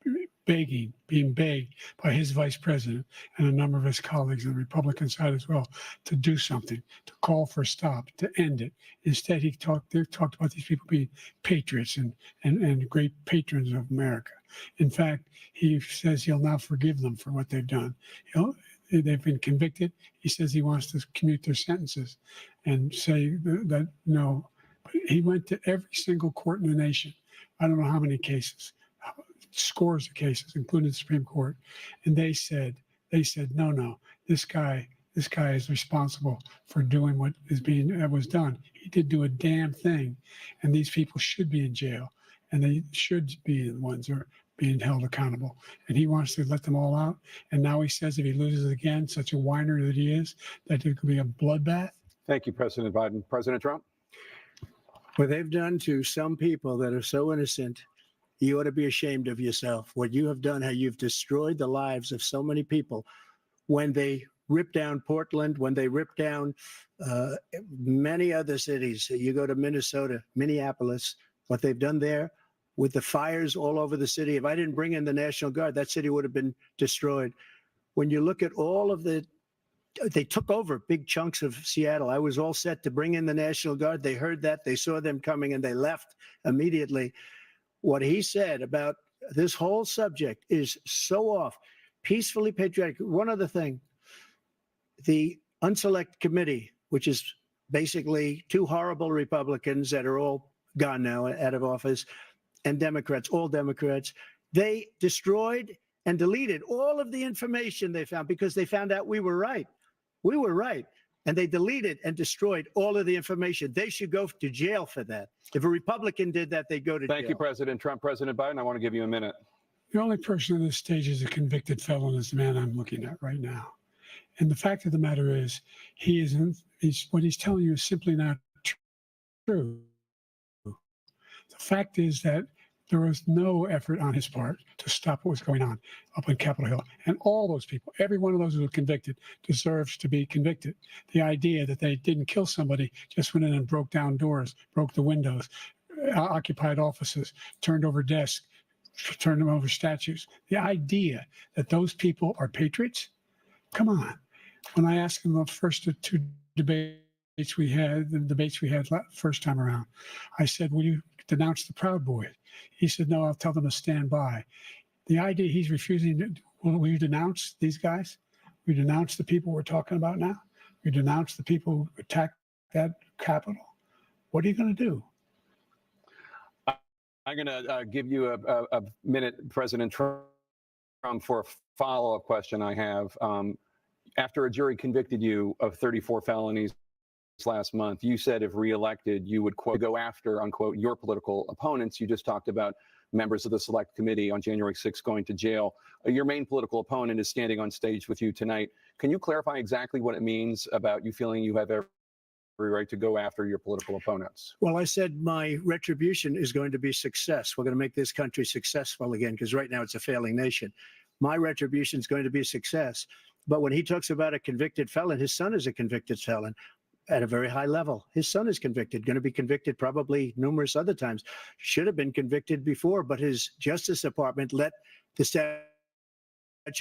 begging, being begged by his vice president and a number of his colleagues on the Republican side as well to do something, to call for a stop, to end it. Instead, they talked about these people being patriots and great patrons of America. In fact, he says he'll now forgive them for what they've done. They've been convicted. He says he wants to commute their sentences and say that no. But he went to every single court in the nation. I don't know how many cases, scores of cases, including the Supreme Court. And they said, no, this guy is responsible for doing what was done. He did do a damn thing. And these people should be in jail. And they should be the ones who are being held accountable. And he wants to let them all out. And now he says if he loses again, such a whiner that he is, that it could be a bloodbath. Thank you, President Biden. President Trump? What they've done to some people that are so innocent, you ought to be ashamed of yourself. What you have done, how you've destroyed the lives of so many people. When they ripped down Portland, when they ripped down many other cities, you go to Minnesota, Minneapolis, what they've done there with the fires all over the city. If I didn't bring in the National Guard, that city would have been destroyed. When you look at all of they took over big chunks of Seattle. I was all set to bring in the National Guard. They heard that, they saw them coming, and they left immediately. What he said about this whole subject is so off. Peacefully patriotic. One other thing, the Unselect Committee, which is basically two horrible Republicans that are all gone now, out of office, and Democrats, all Democrats, they destroyed and deleted all of the information they found because they found out we were right. We were right. And they deleted and destroyed all of the information. They should go to jail for that. If a Republican did that, they'd go to jail. Thank you, President Trump. President Biden, I want to give you a minute. The only person on this stage is a convicted felon is the man I'm looking at right now. And the fact of the matter is, what he's telling you is simply not true. The fact is that there was no effort on his part to stop what was going on up on Capitol Hill. And all those people, every one of those who were convicted, deserves to be convicted. The idea that they didn't kill somebody, just went in and broke down doors, broke the windows, occupied offices, turned over desks, turned them over statues. The idea that those people are patriots, come on. When I asked him the first two debates we had, first time around, I said, will you denounce the Proud Boys? He said, no, I'll tell them to stand by. The idea he's refusing, will you denounce these guys? We denounce the people we're talking about now? We denounce the people who attacked that Capitol? What are you going to do? I'm going to give you a minute, President Trump, for a follow-up question I have. After a jury convicted you of 34 felonies last month, you said if reelected, you would, quote, go after, unquote, your political opponents. You just talked about members of the Select Committee on January 6th going to jail. Your main political opponent is standing on stage with you tonight. Can you clarify exactly what it means about you feeling you have every right to go after your political opponents? Well, I said my retribution is going to be success. We're going to make this country successful again, because right now it's a failing nation. My retribution is going to be success. But when he talks about a convicted felon, his son is a convicted felon. at a very high level. His son is convicted, going to be convicted probably numerous other times. Should have been convicted before, but his Justice Department let the statute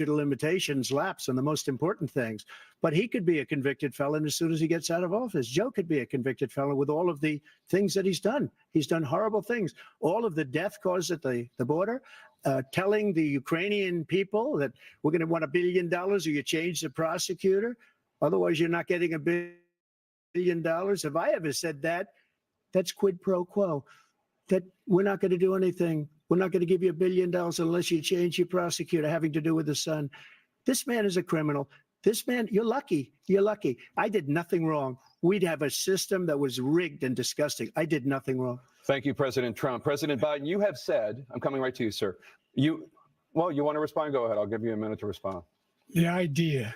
of limitations lapse on the most important things. But he could be a convicted felon as soon as he gets out of office. Joe could be a convicted felon with all of the things that he's done. He's done horrible things. All of the death caused at the border, telling the Ukrainian people that we're going to want $1 billion or you change the prosecutor. Otherwise, you're not getting $1 billion. If I ever said that, that's quid pro quo. That we're not going to do anything. We're not going to give you $1 billion unless you change your prosecutor, having to do with the son. This man is a criminal. This man, you're lucky. You're lucky. I did nothing wrong. We'd have a system that was rigged and disgusting. I did nothing wrong. Thank you, President Trump. President Biden, you have said, I'm coming right to you, sir. You want to respond? Go ahead. I'll give you a minute to respond. The idea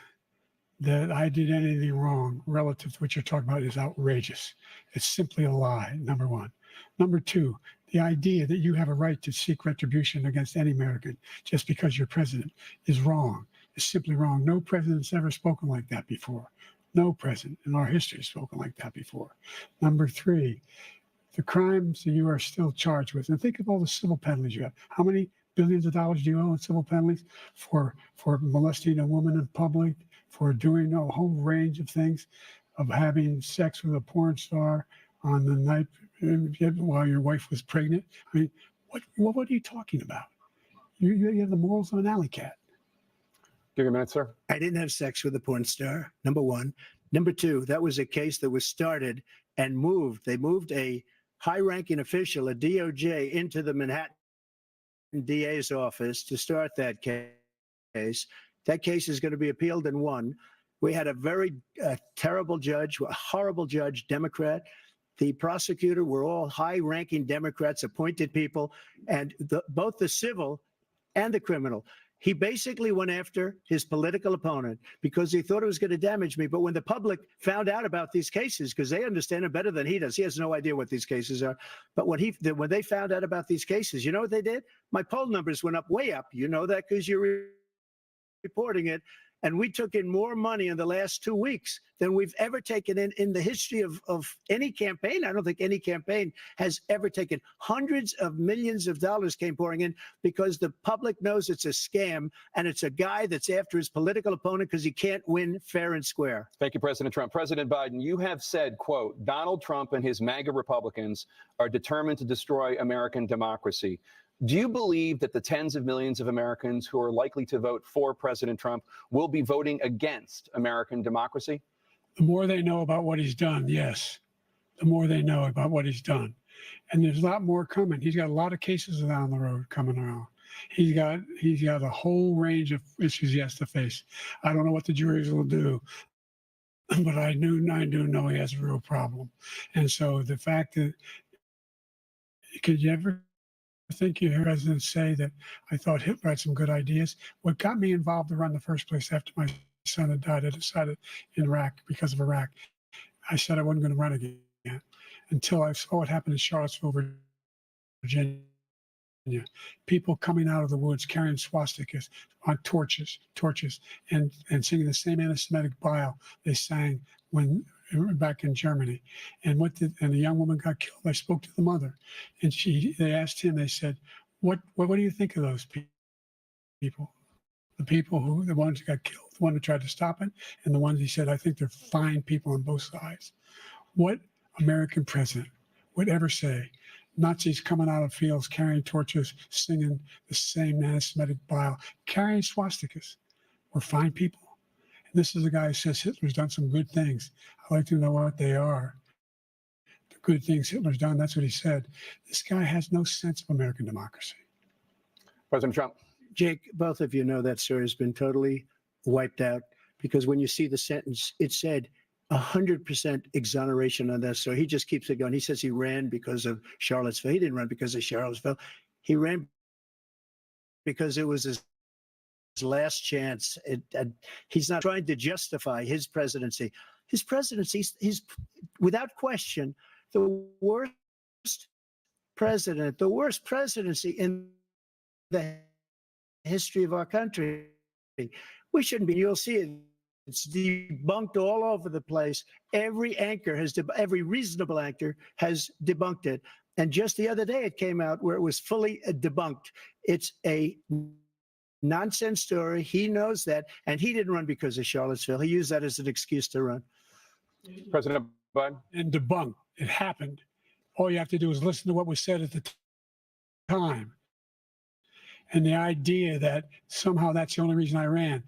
that I did anything wrong relative to what you're talking about is outrageous. It's simply a lie, number one. Number two, the idea that you have a right to seek retribution against any American just because you're president is wrong. It's simply wrong. No president's ever spoken like that before. No president in our history has spoken like that before. Number three, the crimes that you are still charged with, and think of all the civil penalties you have. How many billions of dollars do you owe in civil penalties for molesting a woman in public, for doing a whole range of things, of having sex with a porn star on the night while your wife was pregnant? I mean, what are you talking about? You have the morals of an alley cat. Give you a minute, sir. I didn't have sex with a porn star, number one. Number two, that was a case that was started and moved. They moved a high-ranking official, a DOJ, into the Manhattan DA's office to start that case. That case is going to be appealed and won. We had a very terrible judge, a horrible judge, Democrat. The prosecutor were all high-ranking Democrats, appointed people, and both the civil and the criminal. He basically went after his political opponent because he thought it was going to damage me. But when the public found out about these cases, because they understand it better than he does, he has no idea what these cases are. But when they found out about these cases, you know what they did? My poll numbers went up, way up. You know that because you're reporting it. And we took in more money in the last 2 weeks than we've ever taken in the history of any campaign. I don't think any campaign has ever taken. Hundreds of millions of dollars came pouring in because the public knows it's a scam and it's a guy that's after his political opponent because he can't win fair and square. Thank you, President Trump. President Biden, you have said, quote, Donald Trump and his MAGA Republicans are determined to destroy American democracy. Do you believe that the tens of millions of Americans who are likely to vote for President Trump will be voting against American democracy? The more they know about what he's done, yes. The more they know about what he's done. And there's a lot more coming. He's got a lot of cases down the road coming around. He's got a whole range of issues he has to face. I don't know what the juries will do, but I do know he has a real problem. And so the fact that, could you ever think you heard president say that I thought Hitler had some good ideas? What got me involved to run in the first place after my son had died, I decided in Iraq, because of Iraq, I said I wasn't going to run again until I saw what happened in Charlottesville, Virginia. People coming out of the woods carrying swastikas on torches, and singing the same anti-Semitic bile they sang when back in Germany. And the young woman got killed. I spoke to the mother, and they asked him. They said, "What do you think of those people? The ones who got killed, the one who tried to stop it, and the ones he said, I think they're fine people on both sides." What American president would ever say Nazis coming out of fields carrying torches, singing the same anti-Semitic bile, carrying swastikas were fine people? And this is a guy who says Hitler's done some good things. I'd like to know what they are. The good things Hitler's done, that's what he said. This guy has no sense of American democracy. President Trump. Jake, both of you know that story has been totally wiped out because when you see the sentence, it said 100% exoneration on that. So he just keeps it going. He says he ran because of Charlottesville. He didn't run because of Charlottesville. He ran because it was his last chance. He's not trying to justify his presidency. His presidency, he's without question the worst president, the worst presidency in the history of our country. We shouldn't be. You'll see it It's debunked all over the place. Every anchor has, every reasonable anchor has debunked it. And just the other day, it came out where it was fully debunked. It's a nonsense story. He knows that. And he didn't run because of Charlottesville. He used that as an excuse to run. President Biden. And debunked. It happened. All you have to do is listen to what was said at the time. And the idea that somehow that's the only reason I ran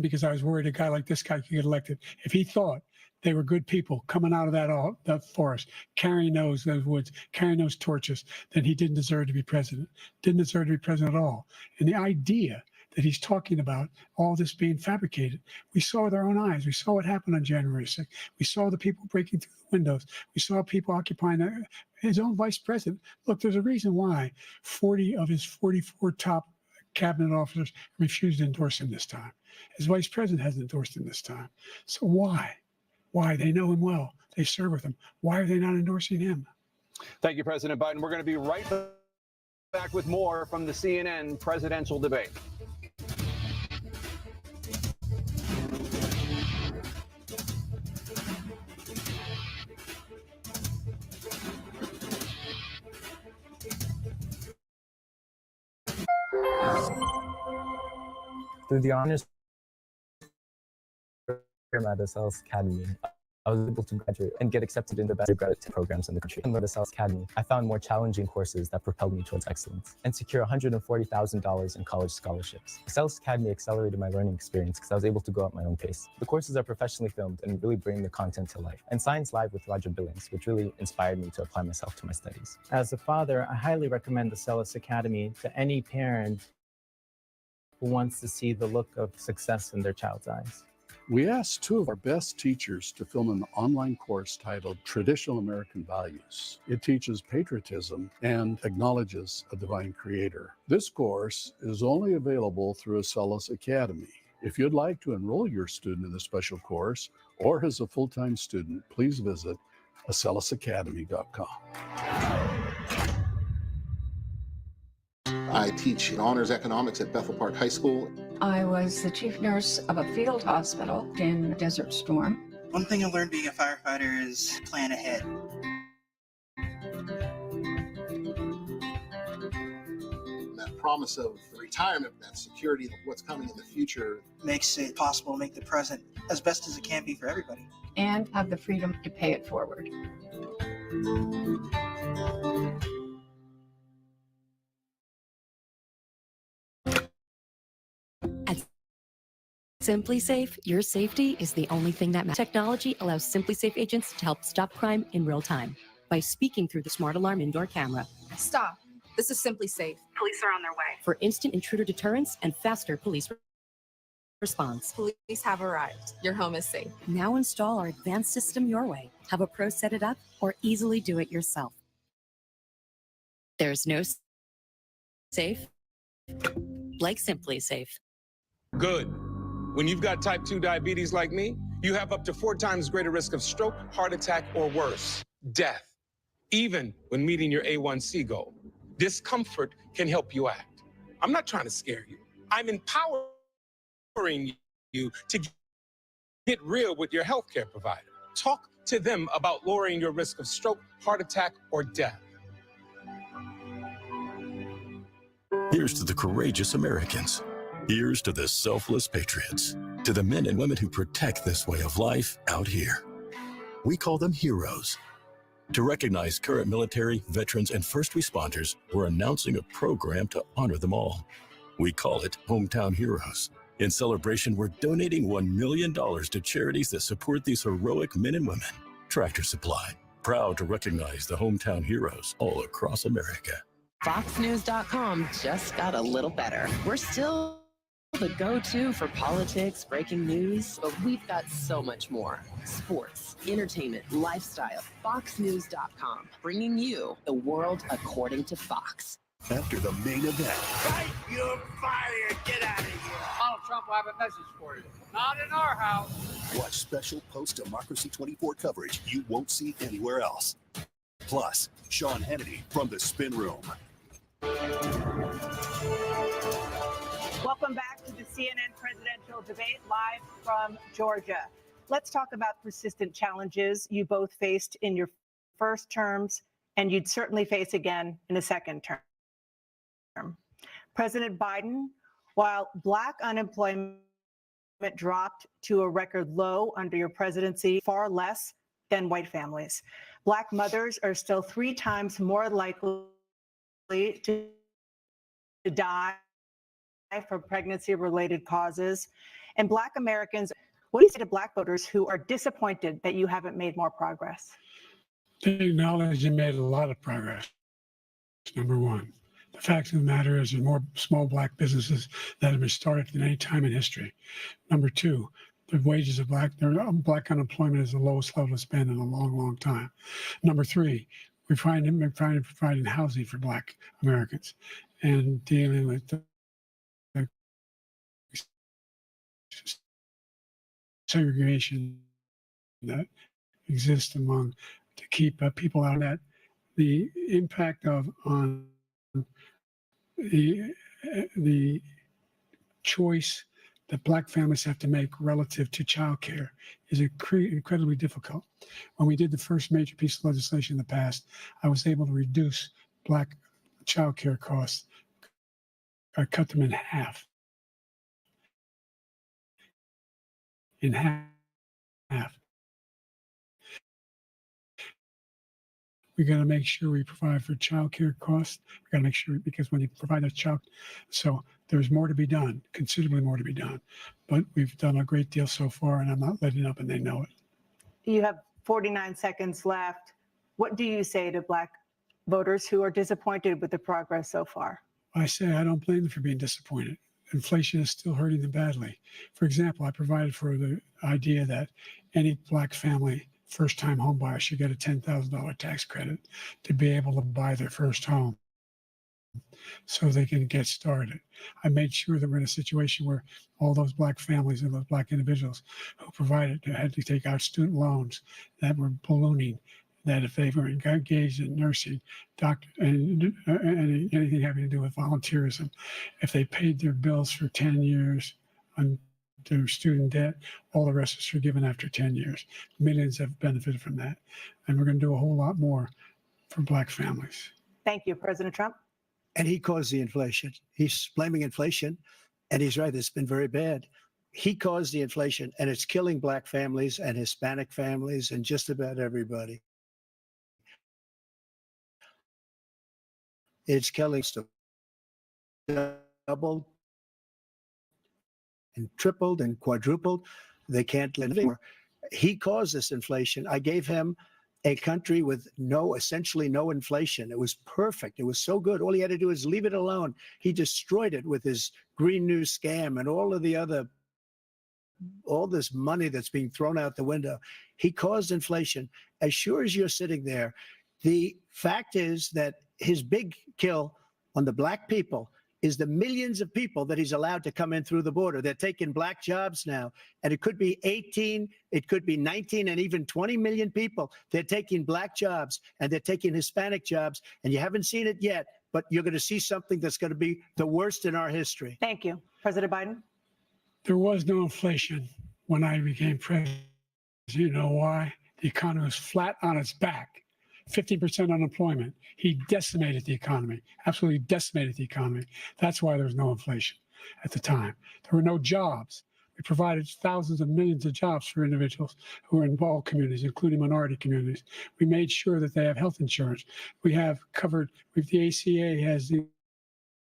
because I was worried a guy like this guy could get elected. If he thought they were good people coming out of that forest, carrying those woods, carrying those torches, then he didn't deserve to be president. Didn't deserve to be president at all. And the idea that he's talking about all this being fabricated, we saw with our own eyes. We saw what happened on January 6th. We saw the people breaking through the windows. We saw people occupying his own vice president. Look, there's a reason why 40 of his 44 top cabinet officers refused to endorse him this time. His vice president hasn't endorsed him this time. So why? Why? They know him well. They serve with him. Why are they not endorsing him? Thank you, President Biden. We're going to be right back with more from the CNN presidential debate. Through the honors program at the Salus Academy, I was able to graduate and get accepted into better graduate programs in the country. And at the Salus Academy, I found more challenging courses that propelled me towards excellence and secure $140,000 in college scholarships. The Salus Academy accelerated my learning experience because I was able to go at my own pace. The courses are professionally filmed and really bring the content to life. And Science Live with Roger Billings, which really inspired me to apply myself to my studies. As a father, I highly recommend the Salus Academy to any parent who wants to see the look of success in their child's eyes. We asked two of our best teachers to film an online course titled Traditional American Values. It teaches patriotism and acknowledges a divine creator. This course is only available through Acellus Academy. If you'd like to enroll your student in this special course or as a full-time student, please visit acellusacademy.com. I teach honors economics at Bethel Park High School. I was the chief nurse of a field hospital in Desert Storm. One thing I learned being a firefighter is plan ahead. That promise of retirement, that security of what's coming in the future, makes it possible to make the present as best as it can be for everybody. And have the freedom to pay it forward. SimpliSafe, your safety is the only thing that matters. Technology allows SimpliSafe agents to help stop crime in real time by speaking through the Smart Alarm indoor camera. Stop. This is SimpliSafe. Police are on their way. For instant intruder deterrence and faster police response. Police have arrived. Your home is safe. Now install our advanced system your way. Have a pro set it up or easily do it yourself. There's no safe like SimpliSafe. Good. When you've got type 2 diabetes like me, you have up to 4 times greater risk of stroke, heart attack, or worse, death, even when meeting your A1C goal. Discomfort can help you act. I'm not trying to scare you. I'm empowering you to get real with your healthcare provider. Talk to them about lowering your risk of stroke, heart attack, or death. Here's to the courageous Americans. Here's to the selfless patriots, to the men and women who protect this way of life out here. We call them heroes. To recognize current military, veterans, and first responders, we're announcing a program to honor them all. We call it Hometown Heroes. In celebration, we're donating $1 million to charities that support these heroic men and women. Tractor Supply, proud to recognize the hometown heroes all across America. FoxNews.com just got a little better. We're still the go-to for politics, breaking news, but we've got so much more. Sports, entertainment, lifestyle. FoxNews.com, bringing you the world according to Fox. After the main event. Fight your fire! Get out of here! Donald Trump will have a message for you. Not in our house. Watch special post-Democracy 24 coverage you won't see anywhere else. Plus, Sean Hannity from the Spin Room. Welcome back to the CNN presidential debate live from Georgia. Let's talk about persistent challenges you both faced in your first terms, and you'd certainly face again in a second term. President Biden, while Black unemployment dropped to a record low under your presidency, far less than white families. Black mothers are still 3 times more likely to die from pregnancy-related causes. And Black Americans, what do you say to Black voters who are disappointed that you haven't made more progress? They acknowledge you made a lot of progress. Number one. The fact of the matter is there's more small Black businesses that have been started than any time in history. Number two, the wages of Black unemployment is the lowest level it's been in a long, long time. Number three, we're providing housing for Black Americans and dealing with the segregation that exists among to keep people out of that. The impact on the choice that Black families have to make relative to childcare is incredibly difficult. When we did the first major piece of legislation in the past, I was able to reduce Black childcare costs. I cut them in half. In half. We got to make sure we provide for childcare costs. We got to make sure, because when you provide a child, so there's more to be done, considerably more to be done. But we've done a great deal so far, and I'm not letting up, and they know it. You have 49 seconds left. What do you say to Black voters who are disappointed with the progress so far? I say I don't blame them for being disappointed. Inflation is still hurting them badly. For example, I provided for the idea that any Black family first-time home buyer should get a $10,000 tax credit to be able to buy their first home so they can get started. I made sure that we're in a situation where all those Black families and those Black individuals who had to take out student loans that were ballooning, that if they were engaged in nursing, doctor, and anything having to do with volunteerism, if they paid their bills for 10 years on their student debt, all the rest is forgiven after 10 years. Millions have benefited from that. And we're going to do a whole lot more for Black families. Thank you, President Trump. And he caused the inflation. He's blaming inflation, and he's right. It's been very bad. He caused the inflation, and it's killing Black families and Hispanic families and just about everybody. It's killing stuff. Doubled and tripled and quadrupled. They can't live anymore. He caused this inflation. I gave him a country with essentially no inflation. It was perfect. It was so good. All he had to do is leave it alone. He destroyed it with his Green New scam and all this money that's being thrown out the window. He caused inflation. As sure as you're sitting there, the fact is that his big kill on the Black people is the millions of people that he's allowed to come in through the border. They're taking Black jobs now, and it could be 18, it could be 19, and even 20 million people. They're taking Black jobs, and they're taking Hispanic jobs, and you haven't seen it yet, but you're going to see something that's going to be the worst in our history. Thank you. President Biden? There was no inflation when I became president. You know why? The economy was flat on its back. 50% unemployment. He decimated the economy, absolutely decimated the economy. That's why there was no inflation at the time. There were no jobs. We provided thousands of millions of jobs for individuals who are in all communities, including minority communities. We made sure that they have health insurance. We have covered, with the ACA has the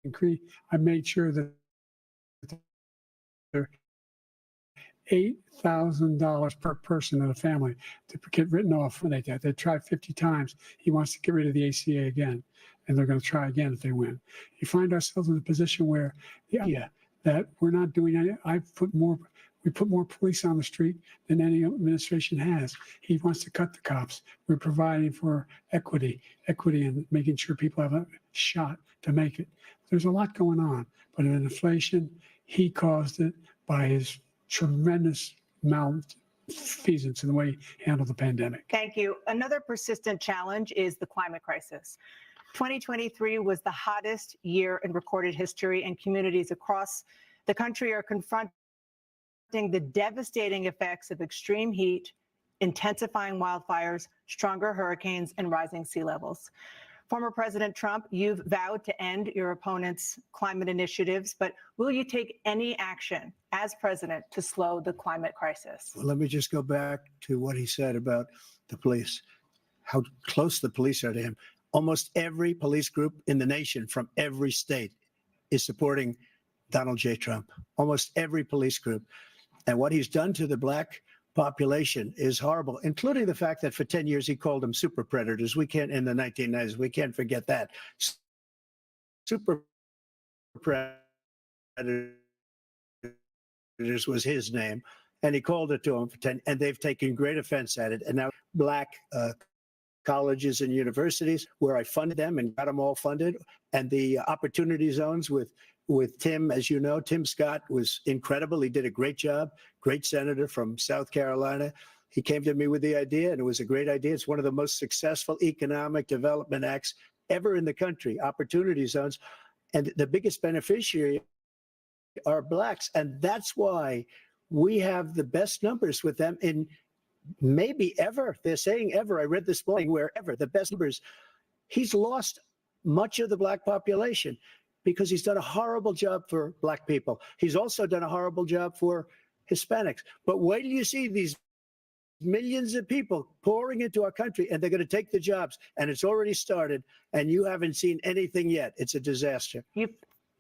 increase. I made sure that they're $8,000 per person in a family to get written off when they did. They tried 50 times. He wants to get rid of the ACA again, and they're going to try again if they win. You find ourselves in a position where the idea that we're not doing any, we put more police on the street than any administration has. He wants to cut the cops. We're providing for equity and making sure people have a shot to make it. There's a lot going on, but in inflation, he caused it by his tremendous malfeasance in the way he handled the pandemic. Thank you. Another persistent challenge is the climate crisis. 2023 was the hottest year in recorded history, and communities across the country are confronting the devastating effects of extreme heat, intensifying wildfires, stronger hurricanes, and rising sea levels. Former President Trump, you've vowed to end your opponent's climate initiatives, but will you take any action as president to slow the climate crisis? Well, let me just go back to what he said about the police, how close the police are to him. Almost every police group in the nation from every state is supporting Donald J. Trump, almost every police group. And what he's done to the black population is horrible, including the fact that for 10 years he called them super predators. We can't, in the 1990s, we can't forget that. Super predators was his name, and he called it to them for 10, and they've taken great offense at it. And now black colleges and universities, where I funded them and got them all funded, and the opportunity zones with Tim, as you know, Tim Scott was incredible. He did a great job, great senator from South Carolina. He came to me with the idea, and it was a great idea. It's one of the most successful economic development acts ever in the country, opportunity zones. And the biggest beneficiary are blacks. And that's why we have the best numbers with them in maybe ever. They're saying ever. I read this morning, wherever, the best numbers. He's lost much of the black population because he's done a horrible job for black people. He's also done a horrible job for Hispanics. But wait till you see these millions of people pouring into our country, and they're going to take the jobs. And it's already started, and you haven't seen anything yet. It's a disaster. You've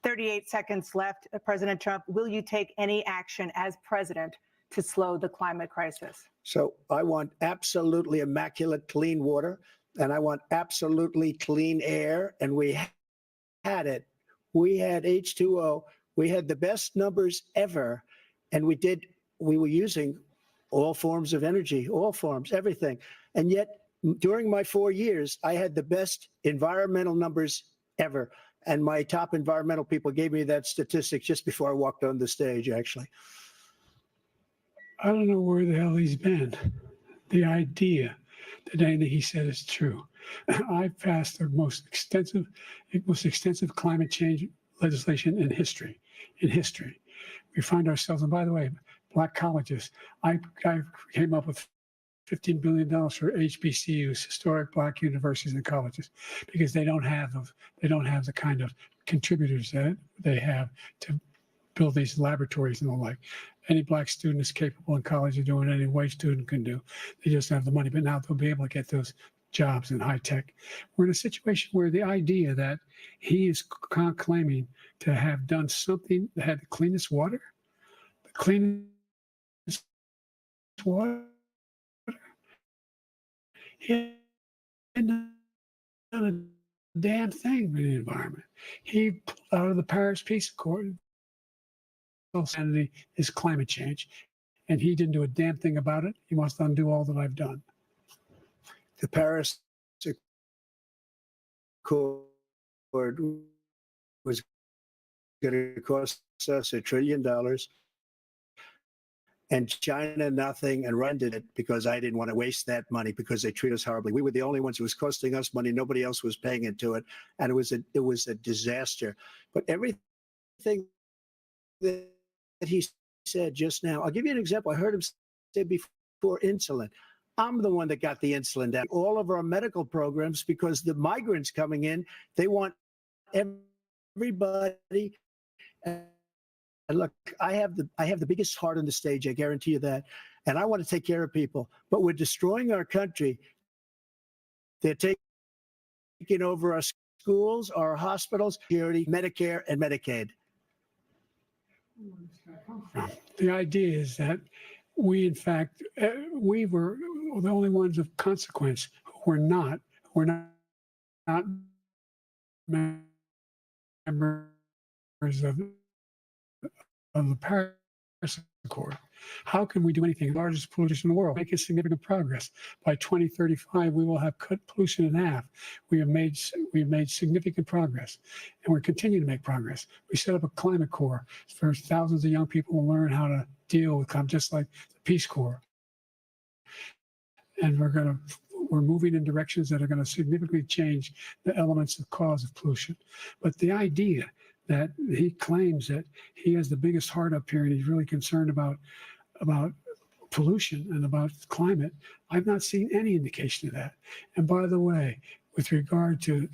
38 seconds left. President Trump, will you take any action as president to slow the climate crisis? So I want absolutely immaculate clean water, and I want absolutely clean air. And we had it. We had H2O. We had the best numbers ever. And we were using all forms of energy, all forms, everything. And yet, during my 4 years, I had the best environmental numbers ever. And my top environmental people gave me that statistic just before I walked on the stage, actually. I don't know where the hell he's been. The idea that anything he said is true. I passed the most extensive climate change legislation in history. We find ourselves, and by the way, black colleges, I came up with $15 billion for HBCUs, historic black universities and colleges, because they don't have the kind of contributors that they have to build these laboratories and the like. Any black student is capable in college of doing anything a white student can do. They just have the money, but now they'll be able to get those jobs in high tech. We're in a situation where the idea that he is claiming to have done something that had the cleanest water, he hadn't done a damn thing for the environment. He pulled out of the Paris Peace Accord. Sanity is climate change, and he didn't do a damn thing about it. He wants to undo all that I've done. The Paris Accord was going to cost us $1 trillion, and China nothing, and Russia did it because I didn't want to waste that money because they treat us horribly. We were the only ones who was costing us money. Nobody else was paying into it, and it was a disaster. But everything that he said just now, I'll give you an example. I heard him say before insulin. I'm the one that got the insulin down. All of our medical programs, because the migrants coming in, they want everybody. And look, I have the biggest heart on the stage. I guarantee you that. And I want to take care of people. But we're destroying our country. They're taking over our schools, our hospitals, security, Medicare, and Medicaid. The idea is that we, in fact, we were the only ones of consequence who were not members of the Paris Accord. How can we do anything? The largest polluters in the world, making significant progress. By 2035, we will have cut pollution in half. We have made significant progress, and we're continuing to make progress. We set up a climate corps for thousands of young people to learn how to deal with climate, just like the Peace Corps. And we're moving in directions that are going to significantly change the elements of cause of pollution. But the idea that he claims that he has the biggest heart up here and he's really concerned about pollution and about climate. I've not seen any indication of that. And by the way, with regard to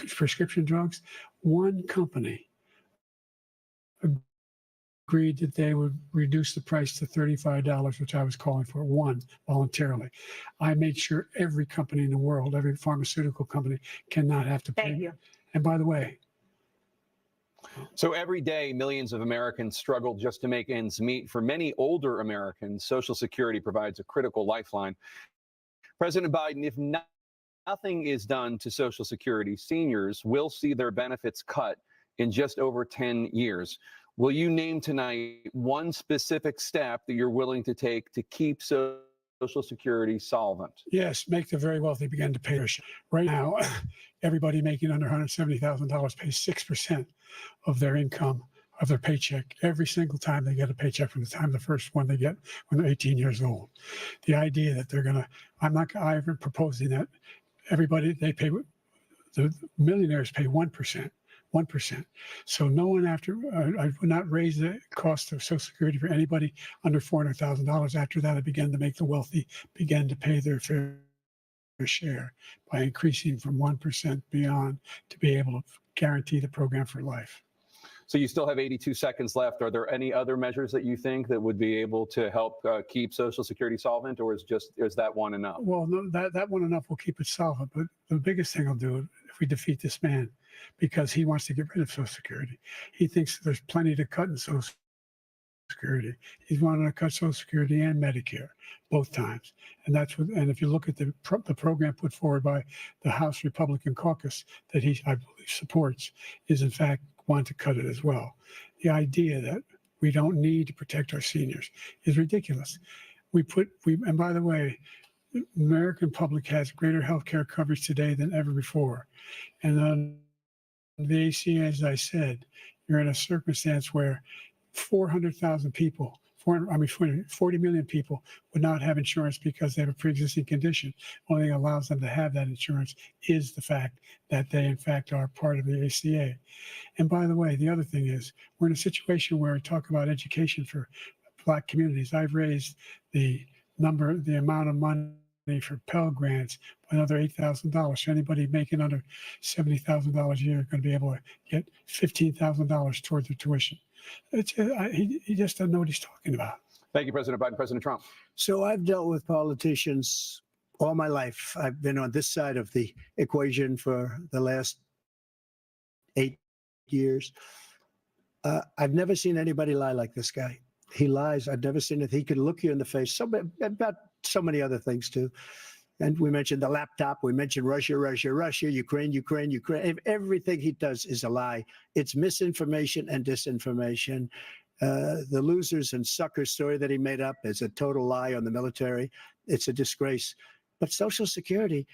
prescription drugs, one company agreed that they would reduce the price to $35, which I was calling for, one, voluntarily. I made sure every company in the world, every pharmaceutical company, cannot have to pay. Thank you. And by the way, So every day, millions of Americans struggle just to make ends meet. For many older Americans, Social Security provides a critical lifeline. President Biden, if nothing is done to Social Security, seniors will see their benefits cut in just over 10 years. Will you name tonight one specific step that you're willing to take to keep Social Security solvent? yes, make the very wealthy begin to pay their share. Right now, everybody making under $170,000 pays 6% of their income, of their paycheck, every single time they get a paycheck from the time the first one they get when they're 18 years old. The idea that they're going to, I'm proposing that everybody, they pay, the millionaires pay 1%. 1%. So no one after, I would not raise the cost of Social Security for anybody under $400,000. After that, I began to make the wealthy begin to pay their fair share by increasing from 1% beyond to be able to guarantee the program for life. So you still have 82 seconds left. Are there any other measures that you think that would be able to help keep Social Security solvent, or is that one enough? Well, no, that one enough will keep it solvent. But the biggest thing I'll do if we defeat this man, because he wants to get rid of Social Security. He thinks there's plenty to cut in Social Security. He's wanting to cut Social Security and Medicare both times. And that's what, and if you look at the program put forward by the House Republican caucus that I believe supports, is in fact want to cut it as well. The idea that we don't need to protect our seniors is ridiculous. And by the way, the American public has greater health care coverage today than ever before. And then the ACA, as I said, you're in a circumstance where 400,000 people, 40 million people would not have insurance because they have a pre-existing condition. Only thing that allows them to have that insurance is the fact that they, in fact, are part of the ACA. And by the way, the other thing is we're in a situation where we talk about education for Black communities. I've raised the amount of money for Pell Grants by another $8,000. So anybody making under $70,000 a year is going to be able to get $15,000 towards their tuition. He just doesn't know what he's talking about. Thank you, President Biden. President Trump. So I've dealt with politicians all my life. I've been on this side of the equation for the last 8 years. I've never seen anybody lie like this guy. He lies. I've never seen it. He could look you in the face. About so many other things too. And we mentioned the laptop. We mentioned Russia, Ukraine. Everything he does is a lie. It's misinformation and disinformation. The losers and suckers story that he made up is a total lie on the military. It's a disgrace. But Social Security,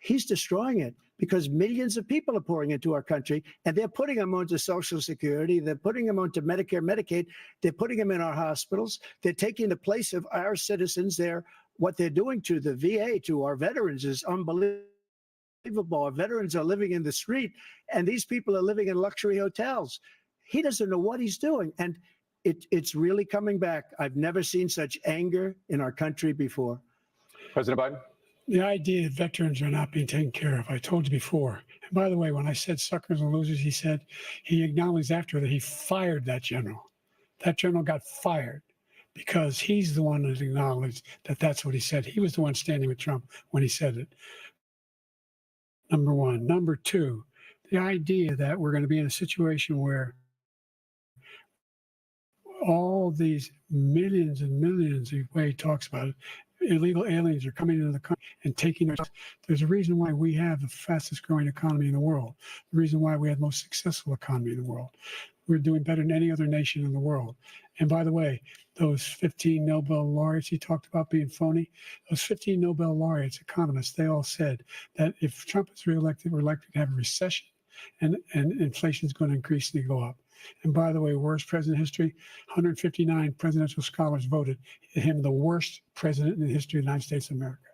he's destroying it because millions of people are pouring into our country and they're putting them onto Social Security. They're putting them onto Medicare, Medicaid. They're putting them in our hospitals. They're taking the place of our citizens. What they're doing to the VA, to our veterans, is unbelievable. Our veterans are living in the street and these people are living in luxury hotels. He doesn't know what he's doing. And it's really coming back. I've never seen such anger in our country before. President Biden. The idea that veterans are not being taken care of, I told you before. And by the way, when I said suckers and losers, he acknowledged after that he fired that general. That general got fired because he's the one that acknowledged that that's what he said. He was the one standing with Trump when he said it. Number one. Number two, the idea that we're going to be in a situation where all these millions and millions, the way he talks about it, illegal aliens are coming into the country and taking our jobs. There's a reason why we have the fastest growing economy in the world. The reason why we have the most successful economy in the world. We're doing better than any other nation in the world. And by the way, those 15 Nobel laureates he talked about being phony, those 15 Nobel laureates, economists, they all said that if Trump is reelected, we're likely to have a recession and inflation is going to increase and go up. And by the way, worst president in history, 159 presidential scholars voted him the worst president in the history of the United States of America.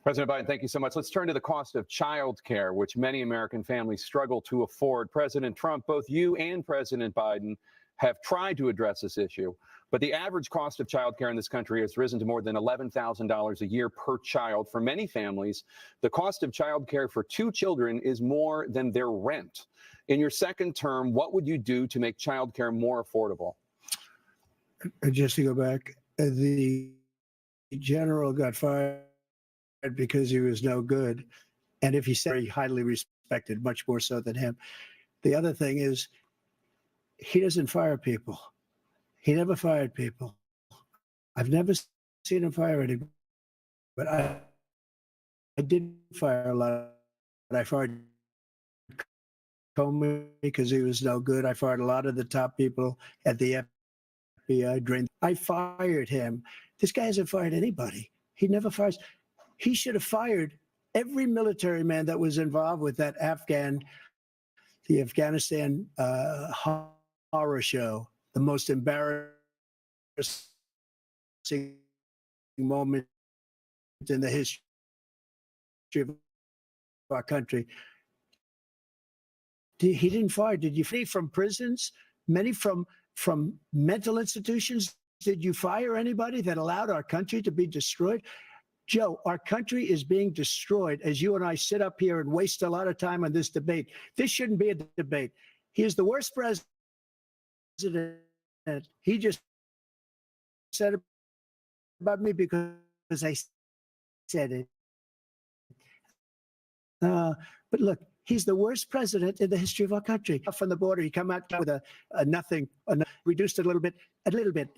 President Biden, thank you so much. Let's turn to the cost of child care, which many American families struggle to afford. President Trump, both you and President Biden have tried to address this issue, but the average cost of child care in this country has risen to more than $11,000 a year per child. For many families, the cost of child care for 2 children is more than their rent. In your second term, what would you do to make child care more affordable? Just to go back, the general got fired because he was no good. And if he's very highly respected, much more so than him. The other thing is, he doesn't fire people. He never fired people. I've never seen him fire anybody. But I did fire a lot. I fired Comey because he was no good. I fired a lot of the top people at the FBI. I fired him. This guy hasn't fired anybody. He never fires. He should have fired every military man that was involved with that the Afghanistan horror show, the most embarrassing moment in the history of our country. He didn't fire. Did you flee from prisons? Many from mental institutions? Did you fire anybody that allowed our country to be destroyed? Joe, our country is being destroyed as you and I sit up here and waste a lot of time on this debate. This shouldn't be a debate. He is the worst president. He just said it about me because I said it. But look, he's the worst president in the history of our country. From the border, he come out with a nothing, reduced it a little bit,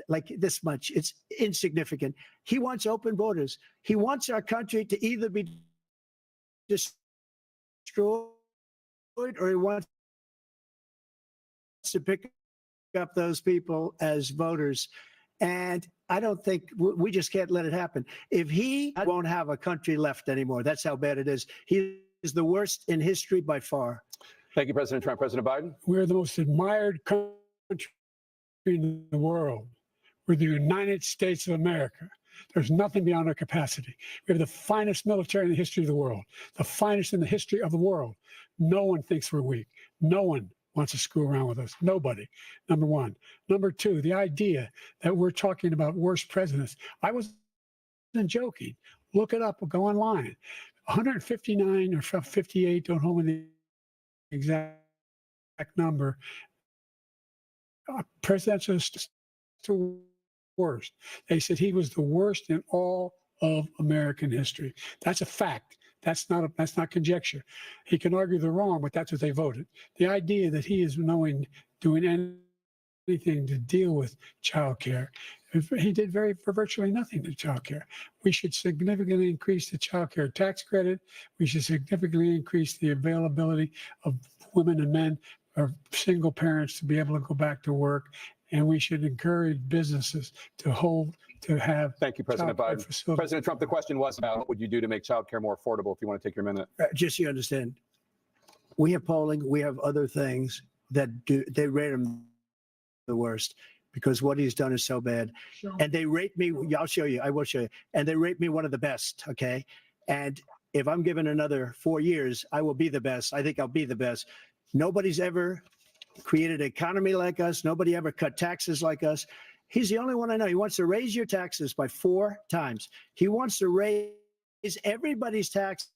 like this much. It's insignificant. He wants open borders. He wants our country to either be destroyed or he wants to pick up those people as voters. And I don't think we just can't let it happen. If he won't have a country left anymore, that's how bad it is. He is the worst in history by far. Thank you, President Trump. President Biden? We're the most admired country in the world. We're the United States of America. There's nothing beyond our capacity. We have the finest military in the history of the world, the finest in the history of the world. No one thinks we're weak. No one wants to screw around with us. Nobody, number one. Number two, the idea that we're talking about worst presidents. I wasn't joking. Look it up or go online. 159 or 58, don't hold me the exact number. Presidential to worst. They said he was the worst in all of American history. That's a fact. That's not conjecture. He can argue they're wrong, but that's what they voted. The idea that he is doing anything to deal with child care, he did virtually nothing to child care. We should significantly increase the child care tax credit. We should significantly increase the availability of women and men or single parents to be able to go back to work. And we should encourage businesses to have. Thank you, President Biden. Facilities. President Trump, the question was about what would you do to make child care more affordable, if you want to take your minute. Just so you understand, we have polling, we have other things that they rate him the worst because what he's done is so bad. Sure. And they rate me, I'll show you, I will show you. And they rate me one of the best, okay? And if I'm given another 4 years, I will be the best. I think I'll be the best. Nobody's ever created an economy like us. Nobody ever cut taxes like us. He's the only one I know. He wants to raise your taxes by 4 times. He wants to raise everybody's taxes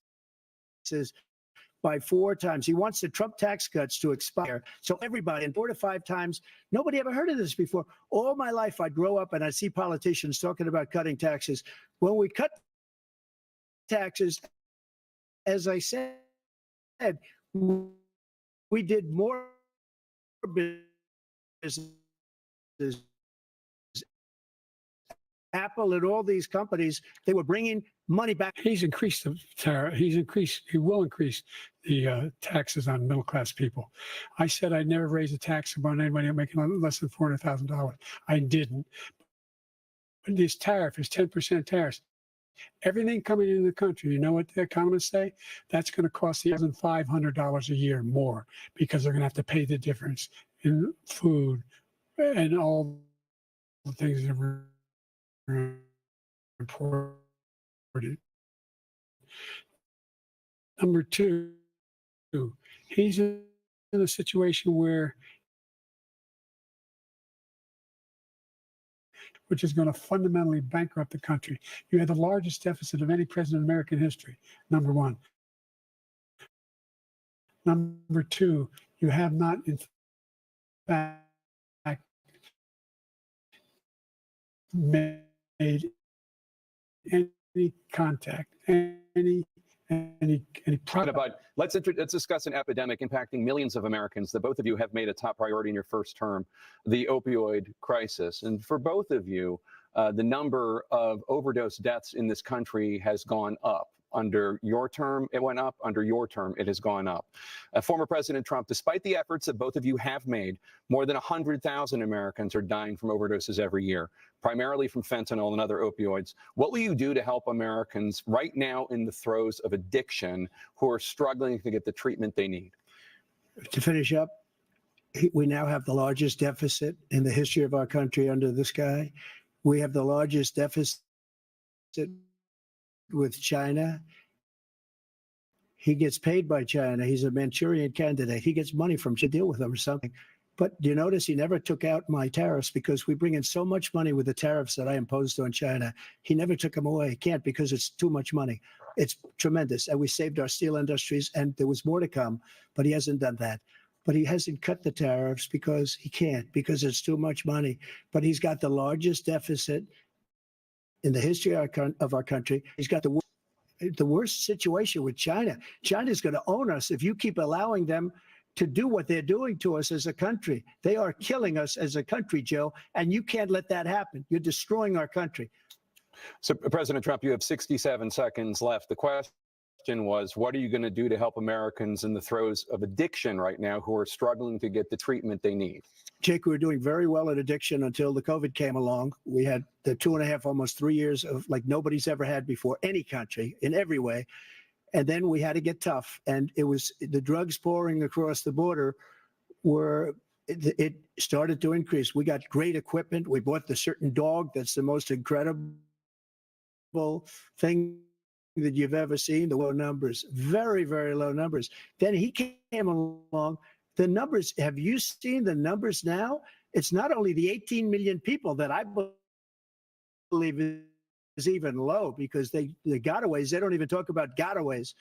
by 4 times. He wants the Trump tax cuts to expire. So everybody, in 4 to 5 times, nobody ever heard of this before. All my life, I'd grow up and I'd see politicians talking about cutting taxes. When we cut taxes, as I said, we did more business. Apple and all these companies, they were bringing money back. He's increased the tariff. He will increase the taxes on middle class people. I said I'd never raise a tax on anybody making less than $400,000. I didn't. But this tariff is 10% tariffs. Everything coming into the country, you know what the economists say? That's going to cost $1,500 a year more because they're going to have to pay the difference in food and all the things that are imported. Number two, he's in a situation which is going to fundamentally bankrupt the country. You had the largest deficit of any president in American history, number one. Number two, you have not, in fact, made any contact, any product. But let's discuss an epidemic impacting millions of Americans that both of you have made a top priority in your first term, the opioid crisis. And for both of you, the number of overdose deaths in this country has gone up. Under your term, it went up. Under your term, it has gone up. Former President Trump, despite the efforts that both of you have made, more than 100,000 Americans are dying from overdoses every year, primarily from fentanyl and other opioids. What will you do to help Americans right now in the throes of addiction who are struggling to get the treatment they need? To finish up, we now have the largest deficit in the history of our country under this guy. We have the largest deficit with China. He gets paid by China. He's a Manchurian candidate. He gets money from to deal with them or something. But do you notice he never took out my tariffs because we bring in so much money with the tariffs that I imposed on China. He never took them away. He can't because it's too much money. It's tremendous. And we saved our steel industries and there was more to come, but he hasn't done that. But he hasn't cut the tariffs because he can't, because it's too much money. But he's got the largest deficit in the history of our country. He's got the worst situation with China. China's going to own us if you keep allowing them to do what they're doing to us as a country. They are killing us as a country, Joe, and you can't let that happen. You're destroying our country. So, President Trump, you have 67 seconds left. The question was, what are you going to do to help Americans in the throes of addiction right now who are struggling to get the treatment they need? Jake, we were doing very well at addiction until the COVID came along. We had the 2.5, almost 3 years of like nobody's ever had before, any country, in every way. And then we had to get tough. And it was the drugs pouring across the border it started to increase. We got great equipment. We bought the certain dog that's the most incredible thing that you've ever seen. The low numbers, very, very low numbers. Then he came along. The numbers, have you seen the numbers now? It's not only the 18 million people that I believe is even low because the gotaways, they don't even talk about gotaways.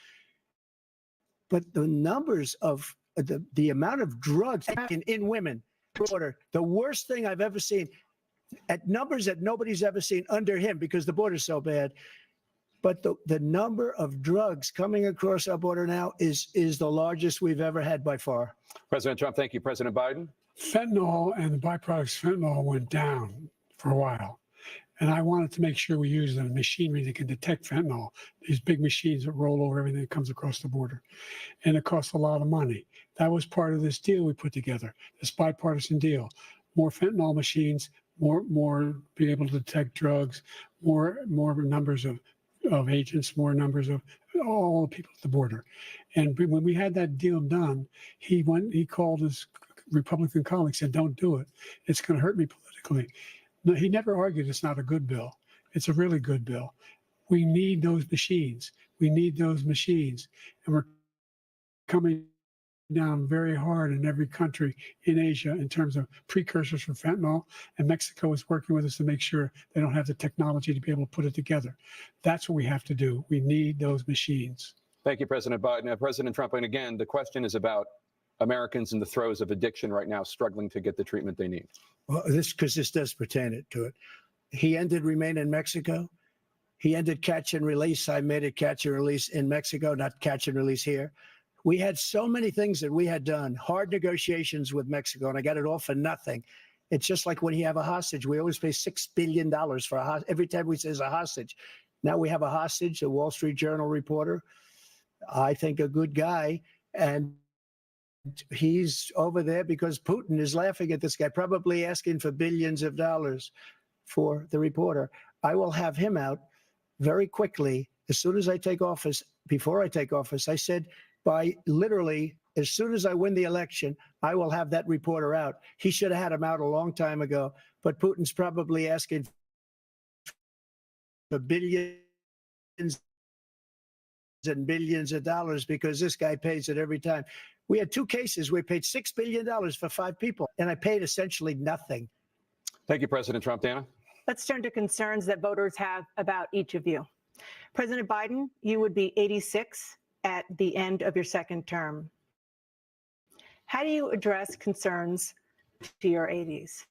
But the numbers of the amount of drugs in women, the worst thing I've ever seen, at numbers that nobody's ever seen under him because the border's so bad. But the number of drugs coming across our border now is the largest we've ever had by far. President Trump, thank you. President Biden? Fentanyl and the byproducts of fentanyl went down for a while. And I wanted to make sure we use the machinery that can detect fentanyl, these big machines that roll over everything that comes across the border. And it costs a lot of money. That was part of this deal we put together, this bipartisan deal. More fentanyl machines, more being able to detect drugs, more numbers of agents, more numbers of all the people at the border. And when we had that deal done, he called his Republican colleagues and said, don't do it. It's going to hurt me politically. No, he never argued it's not a good bill. It's a really good bill. We need those machines. We need those machines. And we're coming down very hard in every country in Asia in terms of precursors for fentanyl. And Mexico is working with us to make sure they don't have the technology to be able to put it together. That's what we have to do. We need those machines. Thank you, President Biden. President Trump, and again, the question is about Americans in the throes of addiction right now struggling to get the treatment they need. Well, this does pertain to it. He ended Remain in Mexico. He ended catch and release. I made it catch and release in Mexico, not catch and release here. We had so many things that we had done, hard negotiations with Mexico, and I got it all for nothing. It's just like when you have a hostage. We always pay $6 billion for a hostage. Every time we say a hostage. Now we have a hostage, a Wall Street Journal reporter, I think a good guy, and he's over there because Putin is laughing at this guy, probably asking for billions of dollars for the reporter. I will have him out very quickly as soon as I take office. Before I take office, I said by literally as soon as I win the election, I will have that reporter out. He should have had him out a long time ago, but Putin's probably asking for billions and billions of dollars because this guy pays it every time. We had 2 cases. We paid $6 billion for 5 people, and I paid essentially nothing. Thank you, President Trump. Dana? Let's turn to concerns that voters have about each of you. President Biden, you would be 86 at the end of your second term. How do you address concerns to your 80s?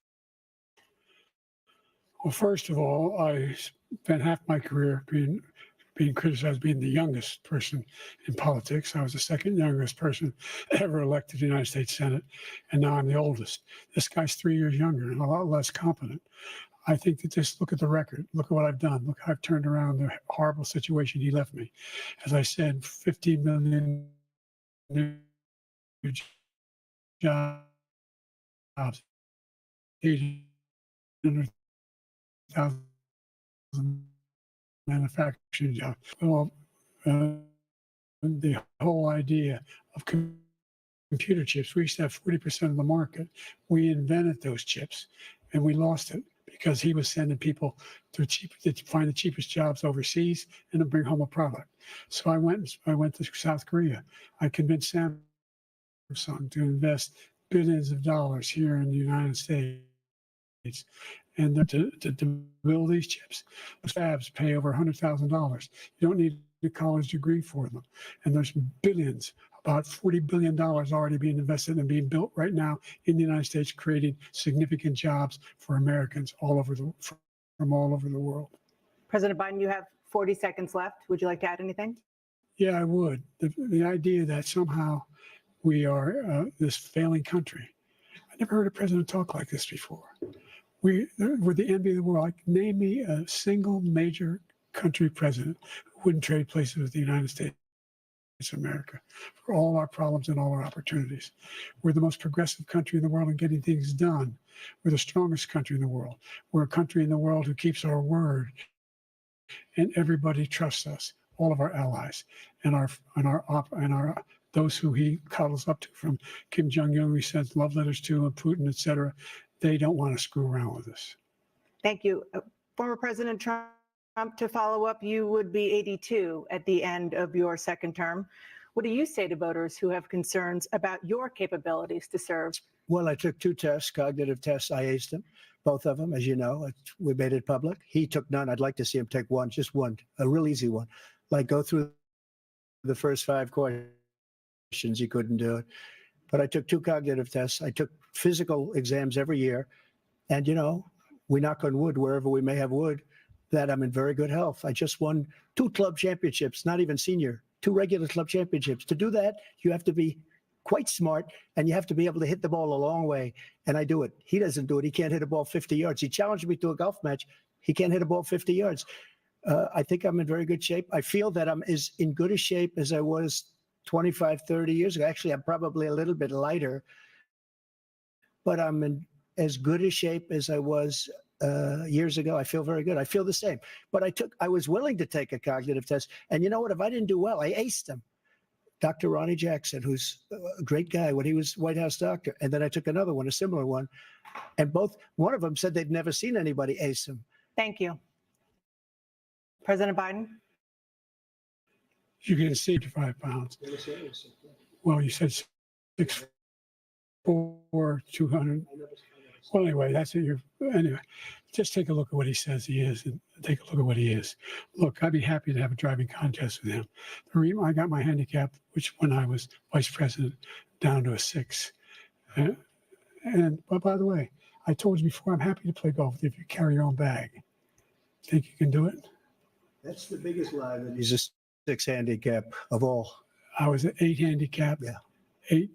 Well, first of all, I spent half my career being criticized as being the youngest person in politics. I was the second youngest person ever elected to the United States Senate, and now I'm the oldest. This guy's 3 years younger and a lot less competent. I think that just look at the record. Look at what I've done. Look how I've turned around the horrible situation he left me. As I said, 15 million new jobs, 800,000 manufacturing jobs. Well, the whole idea of computer chips, we used to have 40% of the market. We invented those chips, and we lost it because he was sending people to find the cheapest jobs overseas and to bring home a product. So I went to South Korea. I convinced Samsung to invest billions of dollars here in the United States. And to build these chips, those fabs pay over $100,000. You don't need a college degree for them. And there's billions, about $40 billion already being invested and being built right now in the United States, creating significant jobs for Americans from all over the world. President Biden, you have 40 seconds left. Would you like to add anything? Yeah, I would. The idea that somehow we are this failing country. I never heard a president talk like this before. We're the envy of the world. Like, name me a single major country president who wouldn't trade places with the United States of America for all our problems and all our opportunities. We're the most progressive country in the world in getting things done. We're the strongest country in the world. We're a country in the world who keeps our word, and everybody trusts us. All of our allies and those who he cuddles up to, from Kim Jong-un, he sends love letters to, and Putin, etc. They don't want to screw around with us. Thank you. Former President Trump, to follow up, you would be 82 at the end of your second term. What do you say to voters who have concerns about your capabilities to serve? Well, I took 2 tests, cognitive tests. I aced them, both of them, as you know. We made it public. He took none. I'd like to see him take one, just one, a real easy one. Like, go through the first 5 questions. He couldn't do it. But I took 2 cognitive tests. I took physical exams every year. And, you know, we knock on wood wherever we may have wood, that I'm in very good health. I just won 2 club championships, not even senior, 2 regular club championships. To do that, you have to be quite smart, and you have to be able to hit the ball a long way. And I do it. He doesn't do it. He can't hit a ball 50 yards. He challenged me to a golf match. He can't hit a ball 50 yards. I think I'm in very good shape. I feel that I'm as in good a shape as I was 25, 30 years ago. Actually, I'm probably a little bit lighter, but I'm in as good a shape as I was years ago. I feel very good. I feel the same. But I was willing to take a cognitive test. And you know what? If I didn't do well, I aced him. Dr. Ronnie Jackson, who's a great guy when he was White House doctor. And then I took another one, a similar one. And one of them said they'd never seen anybody ace him. Thank you. President Biden? You gained 65 pounds. Well, you said 6'4", 200. Well, anyway, that's it. Anyway, just take a look at what he says he is, and take a look at what he is. Look, I'd be happy to have a driving contest with him. The reason I got my handicap, which when I was vice president, down to a 6. But by the way, I told you before, I'm happy to play golf with you if you carry your own bag. Think you can do it? That's the biggest lie, that he's a 6 handicap of all. I was an 8 handicap. Yeah. 8.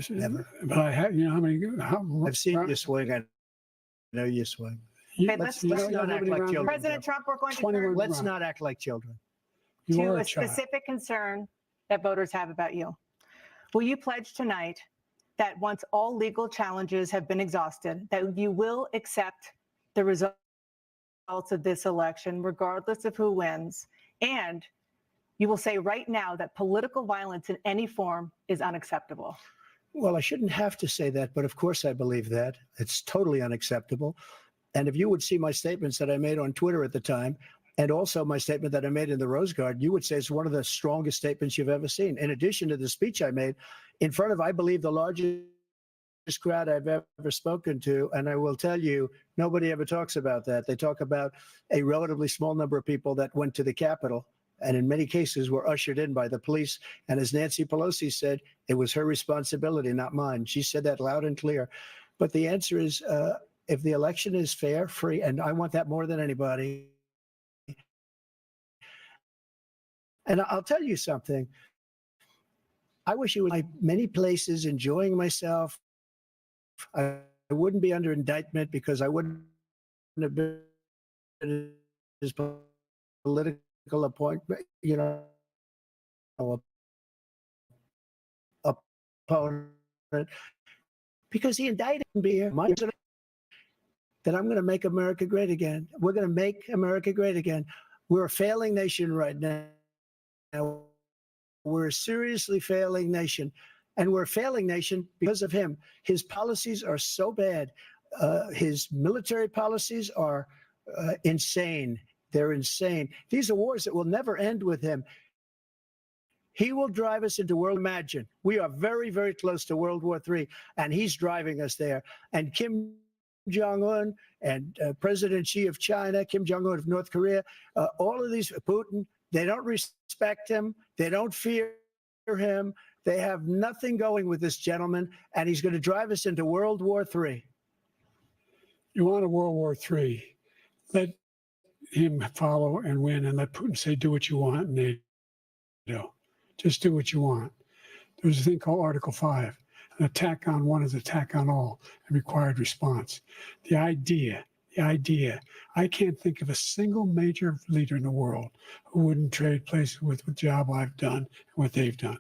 Never. But I had, you know, I've seen you swing. I know you swing. Okay, let's not act like children. President Trump, we're going to turn Let's not act like children. to a specific concern that voters have about you. Will you pledge tonight that once all legal challenges have been exhausted, that you will accept the results of this election, regardless of who wins, and you will say right now that political violence in any form is unacceptable? Well, I shouldn't have to say that, but of course I believe that. It's totally unacceptable. And if you would see my statements that I made on Twitter at the time, And also my statement that I made in the Rose Garden, you would say is one of the strongest statements you've ever seen. In addition to the speech I made in front of, I believe, the largest crowd I've ever spoken to. And I will tell you, nobody ever talks about that. They talk about a relatively small number of people that went to the Capitol and in many cases were ushered in by the police. And as Nancy Pelosi said, it was her responsibility, not mine. She said that loud and clear. But the answer is, if the election is fair, free, and I want that more than anybody. And I'll tell you something. I wish you would, like many places, enjoying myself. I wouldn't be under indictment because I wouldn't have been his political appointment, you know, opponent, because he indicted me here. That I'm going to make America great again. We're going to make America great again. We're a failing nation right now. We're a seriously failing nation. And we're a failing nation because of him. His policies are so bad. His military policies are insane. They're insane. These are wars that will never end with him. He will drive us into world. Imagine, we are very, very close to World War III, and he's driving us there. And Kim Jong-un and President Xi of China, Kim Jong-un of North Korea, all of these, Putin, they don't respect him. They don't fear him. They have nothing going with this gentleman, and he's going to drive us into World War III. You want a World War III, let him follow and win, and let Putin say, do what you want, and they do. Just do what you want. There's a thing called Article 5. An attack on one is attack on all, and required response. The idea, I can't think of a single major leader in the world who wouldn't trade places with the job I've done and what they've done.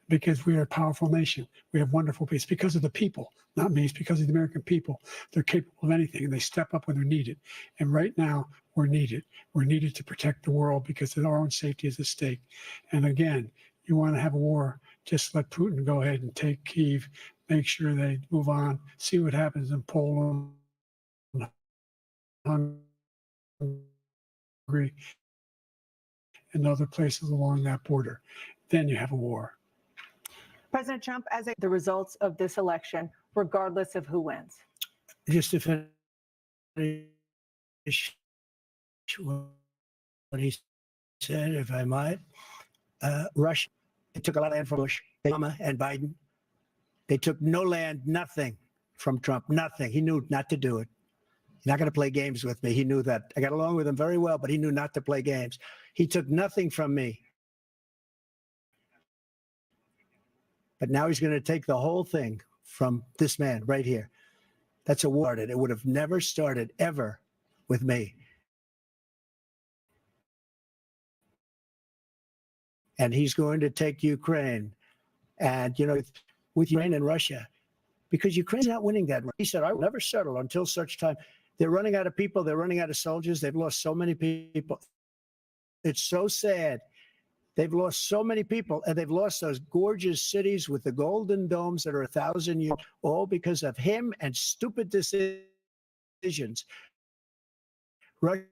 Because we are a powerful nation. We have wonderful people. It's because of the people, not me. It's because of the American people. They're capable of anything, and they step up when they're needed. And right now, we're needed. We're needed to protect the world because our own safety is at stake. And again, you want to have a war, just let Putin go ahead and take Kyiv, make sure they move on, see what happens in Poland, Hungary, and other places along that border. Then you have a war. President Trump, the results of this election, regardless of who wins. Just to finish what he said, if I might, Russia, they took a lot of land from Bush, Obama, and Biden. They took no land, nothing from Trump, nothing. He knew not to do it. He's not going to play games with me. He knew that. I got along with him very well, but he knew not to play games. He took nothing from me. But now he's going to take the whole thing from this man right here. That's a war. It would have never started ever with me. And he's going to take Ukraine. And, you know, with Ukraine and Russia, because Ukraine's not winning that. He said, I will never settle until such time. They're running out of people. They're running out of soldiers. They've lost so many people. It's so sad. They've lost so many people, and they've lost those gorgeous cities with the golden domes that are 1,000 years, all because of him and stupid decisions. Russia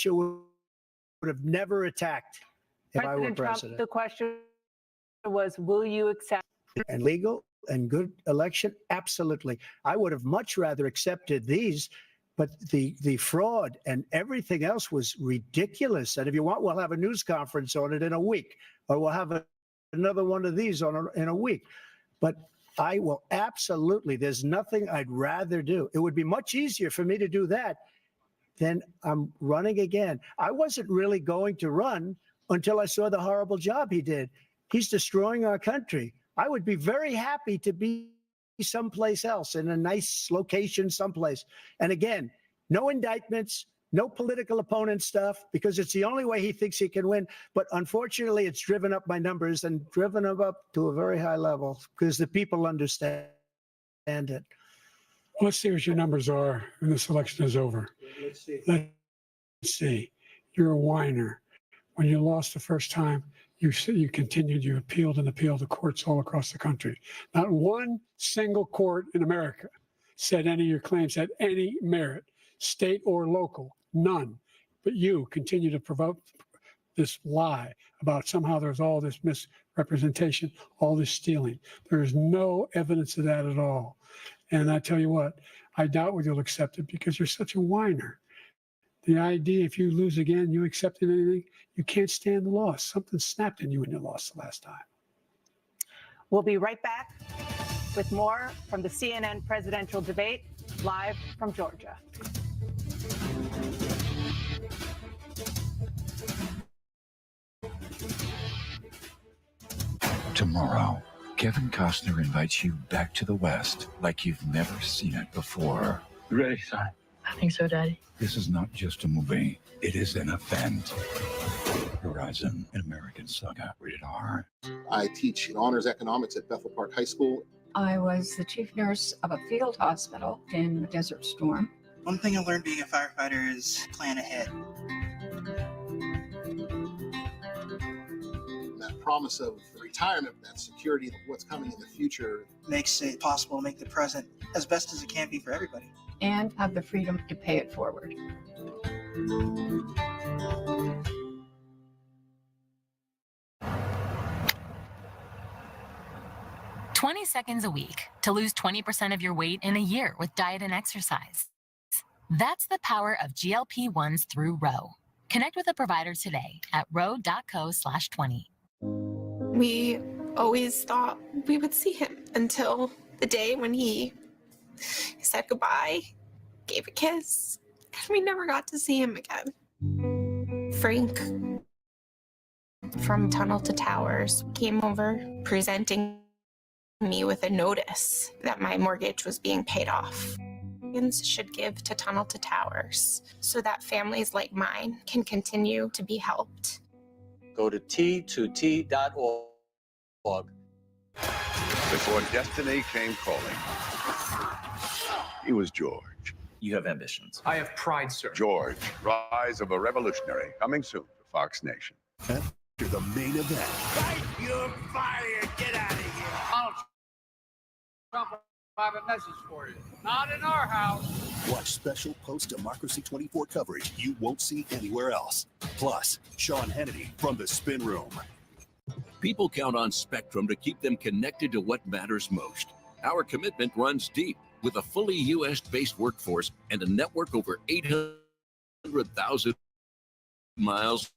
would have never attacked if I were president. Trump, the question was, will you accept? And legal and good election? Absolutely. I would have much rather accepted these. But the fraud and everything else was ridiculous. And if you want, we'll have a news conference on it in a week, or we'll have another one of these in a week. But I will absolutely, there's nothing I'd rather do. It would be much easier for me to do that than I'm running again. I wasn't really going to run until I saw the horrible job he did. He's destroying our country. I would be very happy to be someplace else in a nice location someplace. And again, no indictments, no political opponent stuff, because it's the only way he thinks he can win. But unfortunately, it's driven up my numbers and driven them up to a very high level because the people understand it. Well, let's see what your numbers are when this election is over. Let's see. Let's see. You're a whiner. When you lost the first time, you continued, you appealed and appealed to courts all across the country. Not one single court in America said any of your claims had any merit, state or local, none. But you continue to provoke this lie about somehow there's all this misrepresentation, all this stealing. There is no evidence of that at all. And I tell you what, I doubt whether you'll accept it because you're such a whiner. The idea, if you lose again, you accepting anything, you can't stand the loss. Something snapped in you when you lost the last time. We'll be right back with more from the CNN presidential debate, live from Georgia. Tomorrow, Kevin Costner invites you back to the West like you've never seen it before. You ready, son? I think so, Daddy. This is not just a movie. It is an event. Horizon, an American saga. Rated R. I teach honors economics at Bethel Park High School. I was the chief nurse of a field hospital in Desert Storm. One thing I learned being a firefighter is plan ahead. That promise of retirement, that security of what's coming in the future, makes it possible to make the present as best as it can be for everybody. And have the freedom to pay it forward. "20 seconds a week to lose 20% of your weight in a year with diet and exercise. That's the power of GLP-1s through Ro. Connect with a provider today at ro.co/20. We always thought we would see him until the day when he said goodbye, gave a kiss, and we never got to see him again. Frank from Tunnel to Towers came over presenting me with a notice that my mortgage was being paid off. Should give to Tunnel to Towers so that families like mine can continue to be helped. Go to T2T.org. Before destiny came calling, he was George. You have ambitions. I have pride, sir. George, Rise of a Revolutionary, coming soon to Fox Nation. After the main event, Fight your fire! Get out of here! Donald Trump, I have a message for you. Not in our house. watch special post-Democracy 24 coverage you won't see anywhere else. Plus, Sean Hannity from the Spin Room. People count on Spectrum to keep them connected to what matters most. Our commitment runs deep with a fully U.S.-based workforce and a network over 800,000 miles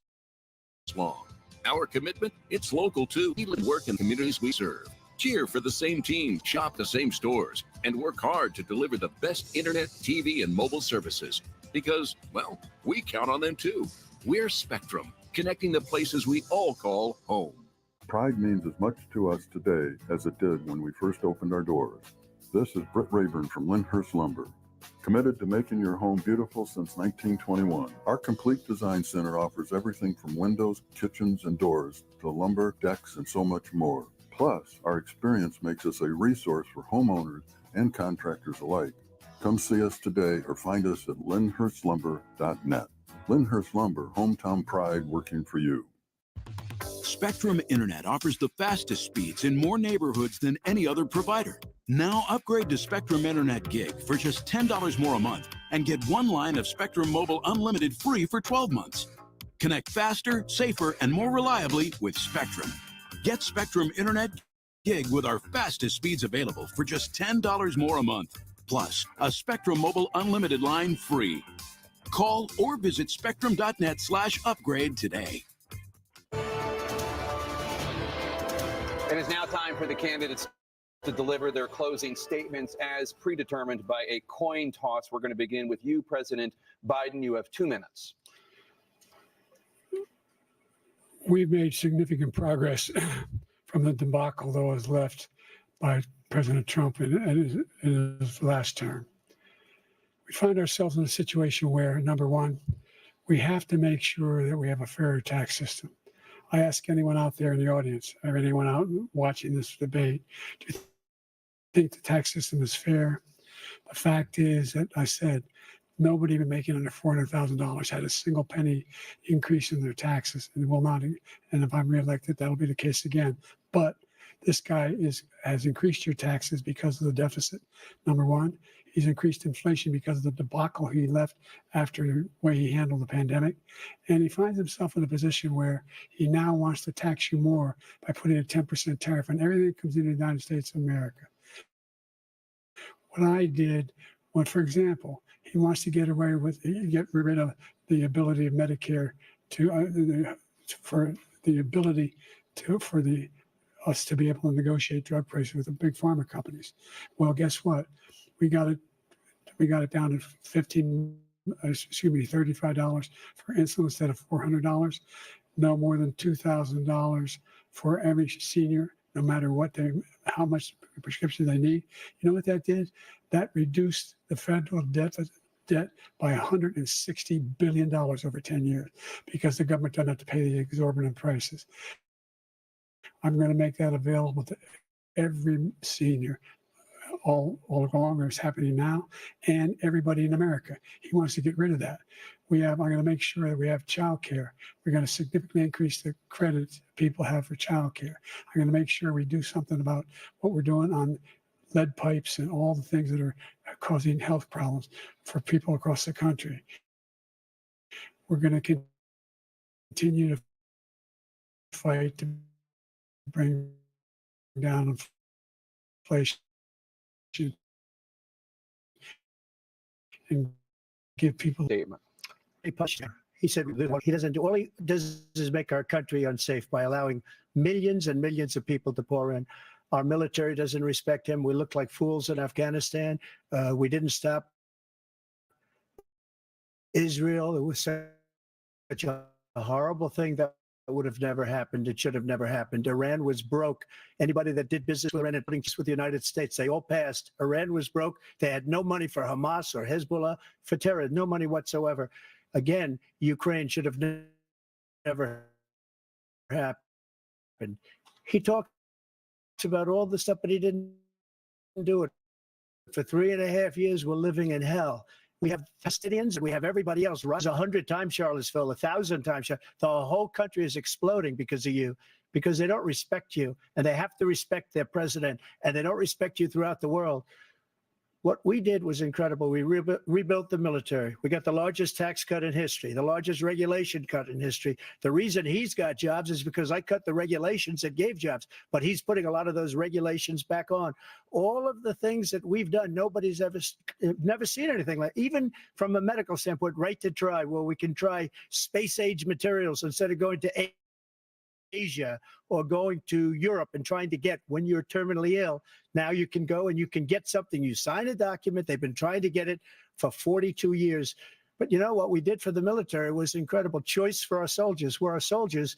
long. Our commitment, it's local too. We work in communities we serve. Cheer for the same team, shop the same stores, and work hard to deliver the best internet, TV, and mobile services. Because, well, we count on them too. We're Spectrum, connecting the places we all call home. Pride means as much to us today as it did when we first opened our doors. This is Britt Rayburn from Lyndhurst Lumber, committed to making your home beautiful since 1921. Our complete design center offers everything from windows, kitchens, and doors to lumber, decks, and so much more. Plus, our experience makes us a resource for homeowners and contractors alike. Come see us today or find us at lyndhurstlumber.net. Lyndhurst Lumber, hometown pride working for you. Spectrum Internet offers the fastest speeds in more neighborhoods than any other provider. Now upgrade to Spectrum Internet Gig for just $10 more a month and get one line of Spectrum Mobile Unlimited free for 12 months. Connect faster, safer, and more reliably with Spectrum. Get Spectrum Internet Gig with our fastest speeds available for just $10 more a month. Plus, a Spectrum Mobile Unlimited line free. Call or visit spectrum.net/upgrade today. It is now time for the candidates to deliver their closing statements as predetermined by a coin toss. We're going to begin with you, President Biden. You have 2 minutes. We've made significant progress from the debacle that was left by President Trump in his last term. We find ourselves in a situation where, number one, we have to make sure that we have a fairer tax system. I ask anyone out there in the audience, or anyone out watching this debate, do you think the tax system is fair? The fact is that I said nobody even making under $400,000 had a single penny increase in their taxes and will not. And if I'm reelected, that'll be the case again. But this guy has increased your taxes because of the deficit. Number one, He's increased inflation because of the debacle he left after the way he handled the pandemic. And he finds himself in a position where he now wants to tax you more by putting a 10% tariff on everything that comes into the United States of America. What I did, for example, he wants to get rid of the ability of Medicare for us to be able to negotiate drug prices with the big pharma companies. Well, guess what? We got it down to $35 for insulin instead of $400. No more than $2,000 for every senior, no matter how much prescription they need. You know what that did? That reduced the federal debt by $160 billion over 10 years because the government doesn't have to pay the exorbitant prices. I'm going to make that available to every senior all along. It's happening now, and everybody in America. He wants to get rid of that. I'm going to make sure that we have child care. We're going to significantly increase the credit people have for child care. I'm going to make sure we do something about what we're doing on lead pipes and all the things that are causing health problems for people across the country. We're going to continue to fight to bring down inflation and give people statement. He said he doesn't do, all he does is make our country unsafe by allowing millions and millions of people to pour in. Our military doesn't respect him. We look like fools in Afghanistan. We didn't stop Israel. It was such a horrible thing that would have never happened. It should have never happened. Iran was broke. Anybody that did business with Iran and putting peace with the United States, they all passed. Iran was broke. They had no money for Hamas or Hezbollah, for terror, no money whatsoever. Again, Ukraine should have never happened. He talks about all the stuff, but he didn't do it. For 3.5 years, we're living in hell. We have Palestinians, we have everybody else. Rise 100 times Charlottesville, 1,000 times. The whole country is exploding because of you, because they don't respect you, and they have to respect their president, and they don't respect you throughout the world. What we did was incredible. We rebuilt the military. We got the largest tax cut in history, the largest regulation cut in history. The reason he's got jobs is because I cut the regulations that gave jobs, but he's putting a lot of those regulations back on. All of the things that we've done, nobody's never seen anything like, even from a medical standpoint, right to try, where we can try space-age materials instead of going to Asia or going to Europe and trying to get, when you're terminally ill, now you can go and you can get something. You sign a document. They've been trying to get it for 42 years. But you know what we did for the military was incredible. Choice for our soldiers, where our soldiers,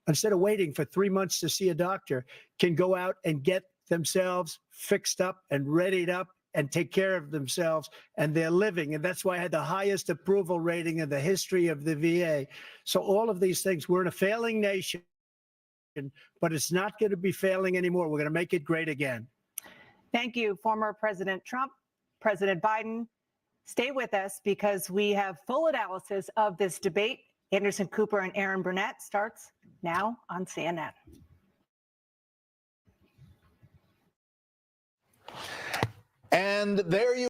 instead of waiting for 3 months to see a doctor, can go out and get themselves fixed up and readied up and take care of themselves, and they're living. And that's why I had the highest approval rating in the history of the VA. So all of these things, we're in a failing nation, but it's not going to be failing anymore. We're going to make it great again. Thank you, former President Trump, President Biden. Stay with us because we have full analysis of this debate. Anderson Cooper and Aaron Burnett starts now on CNN. And there you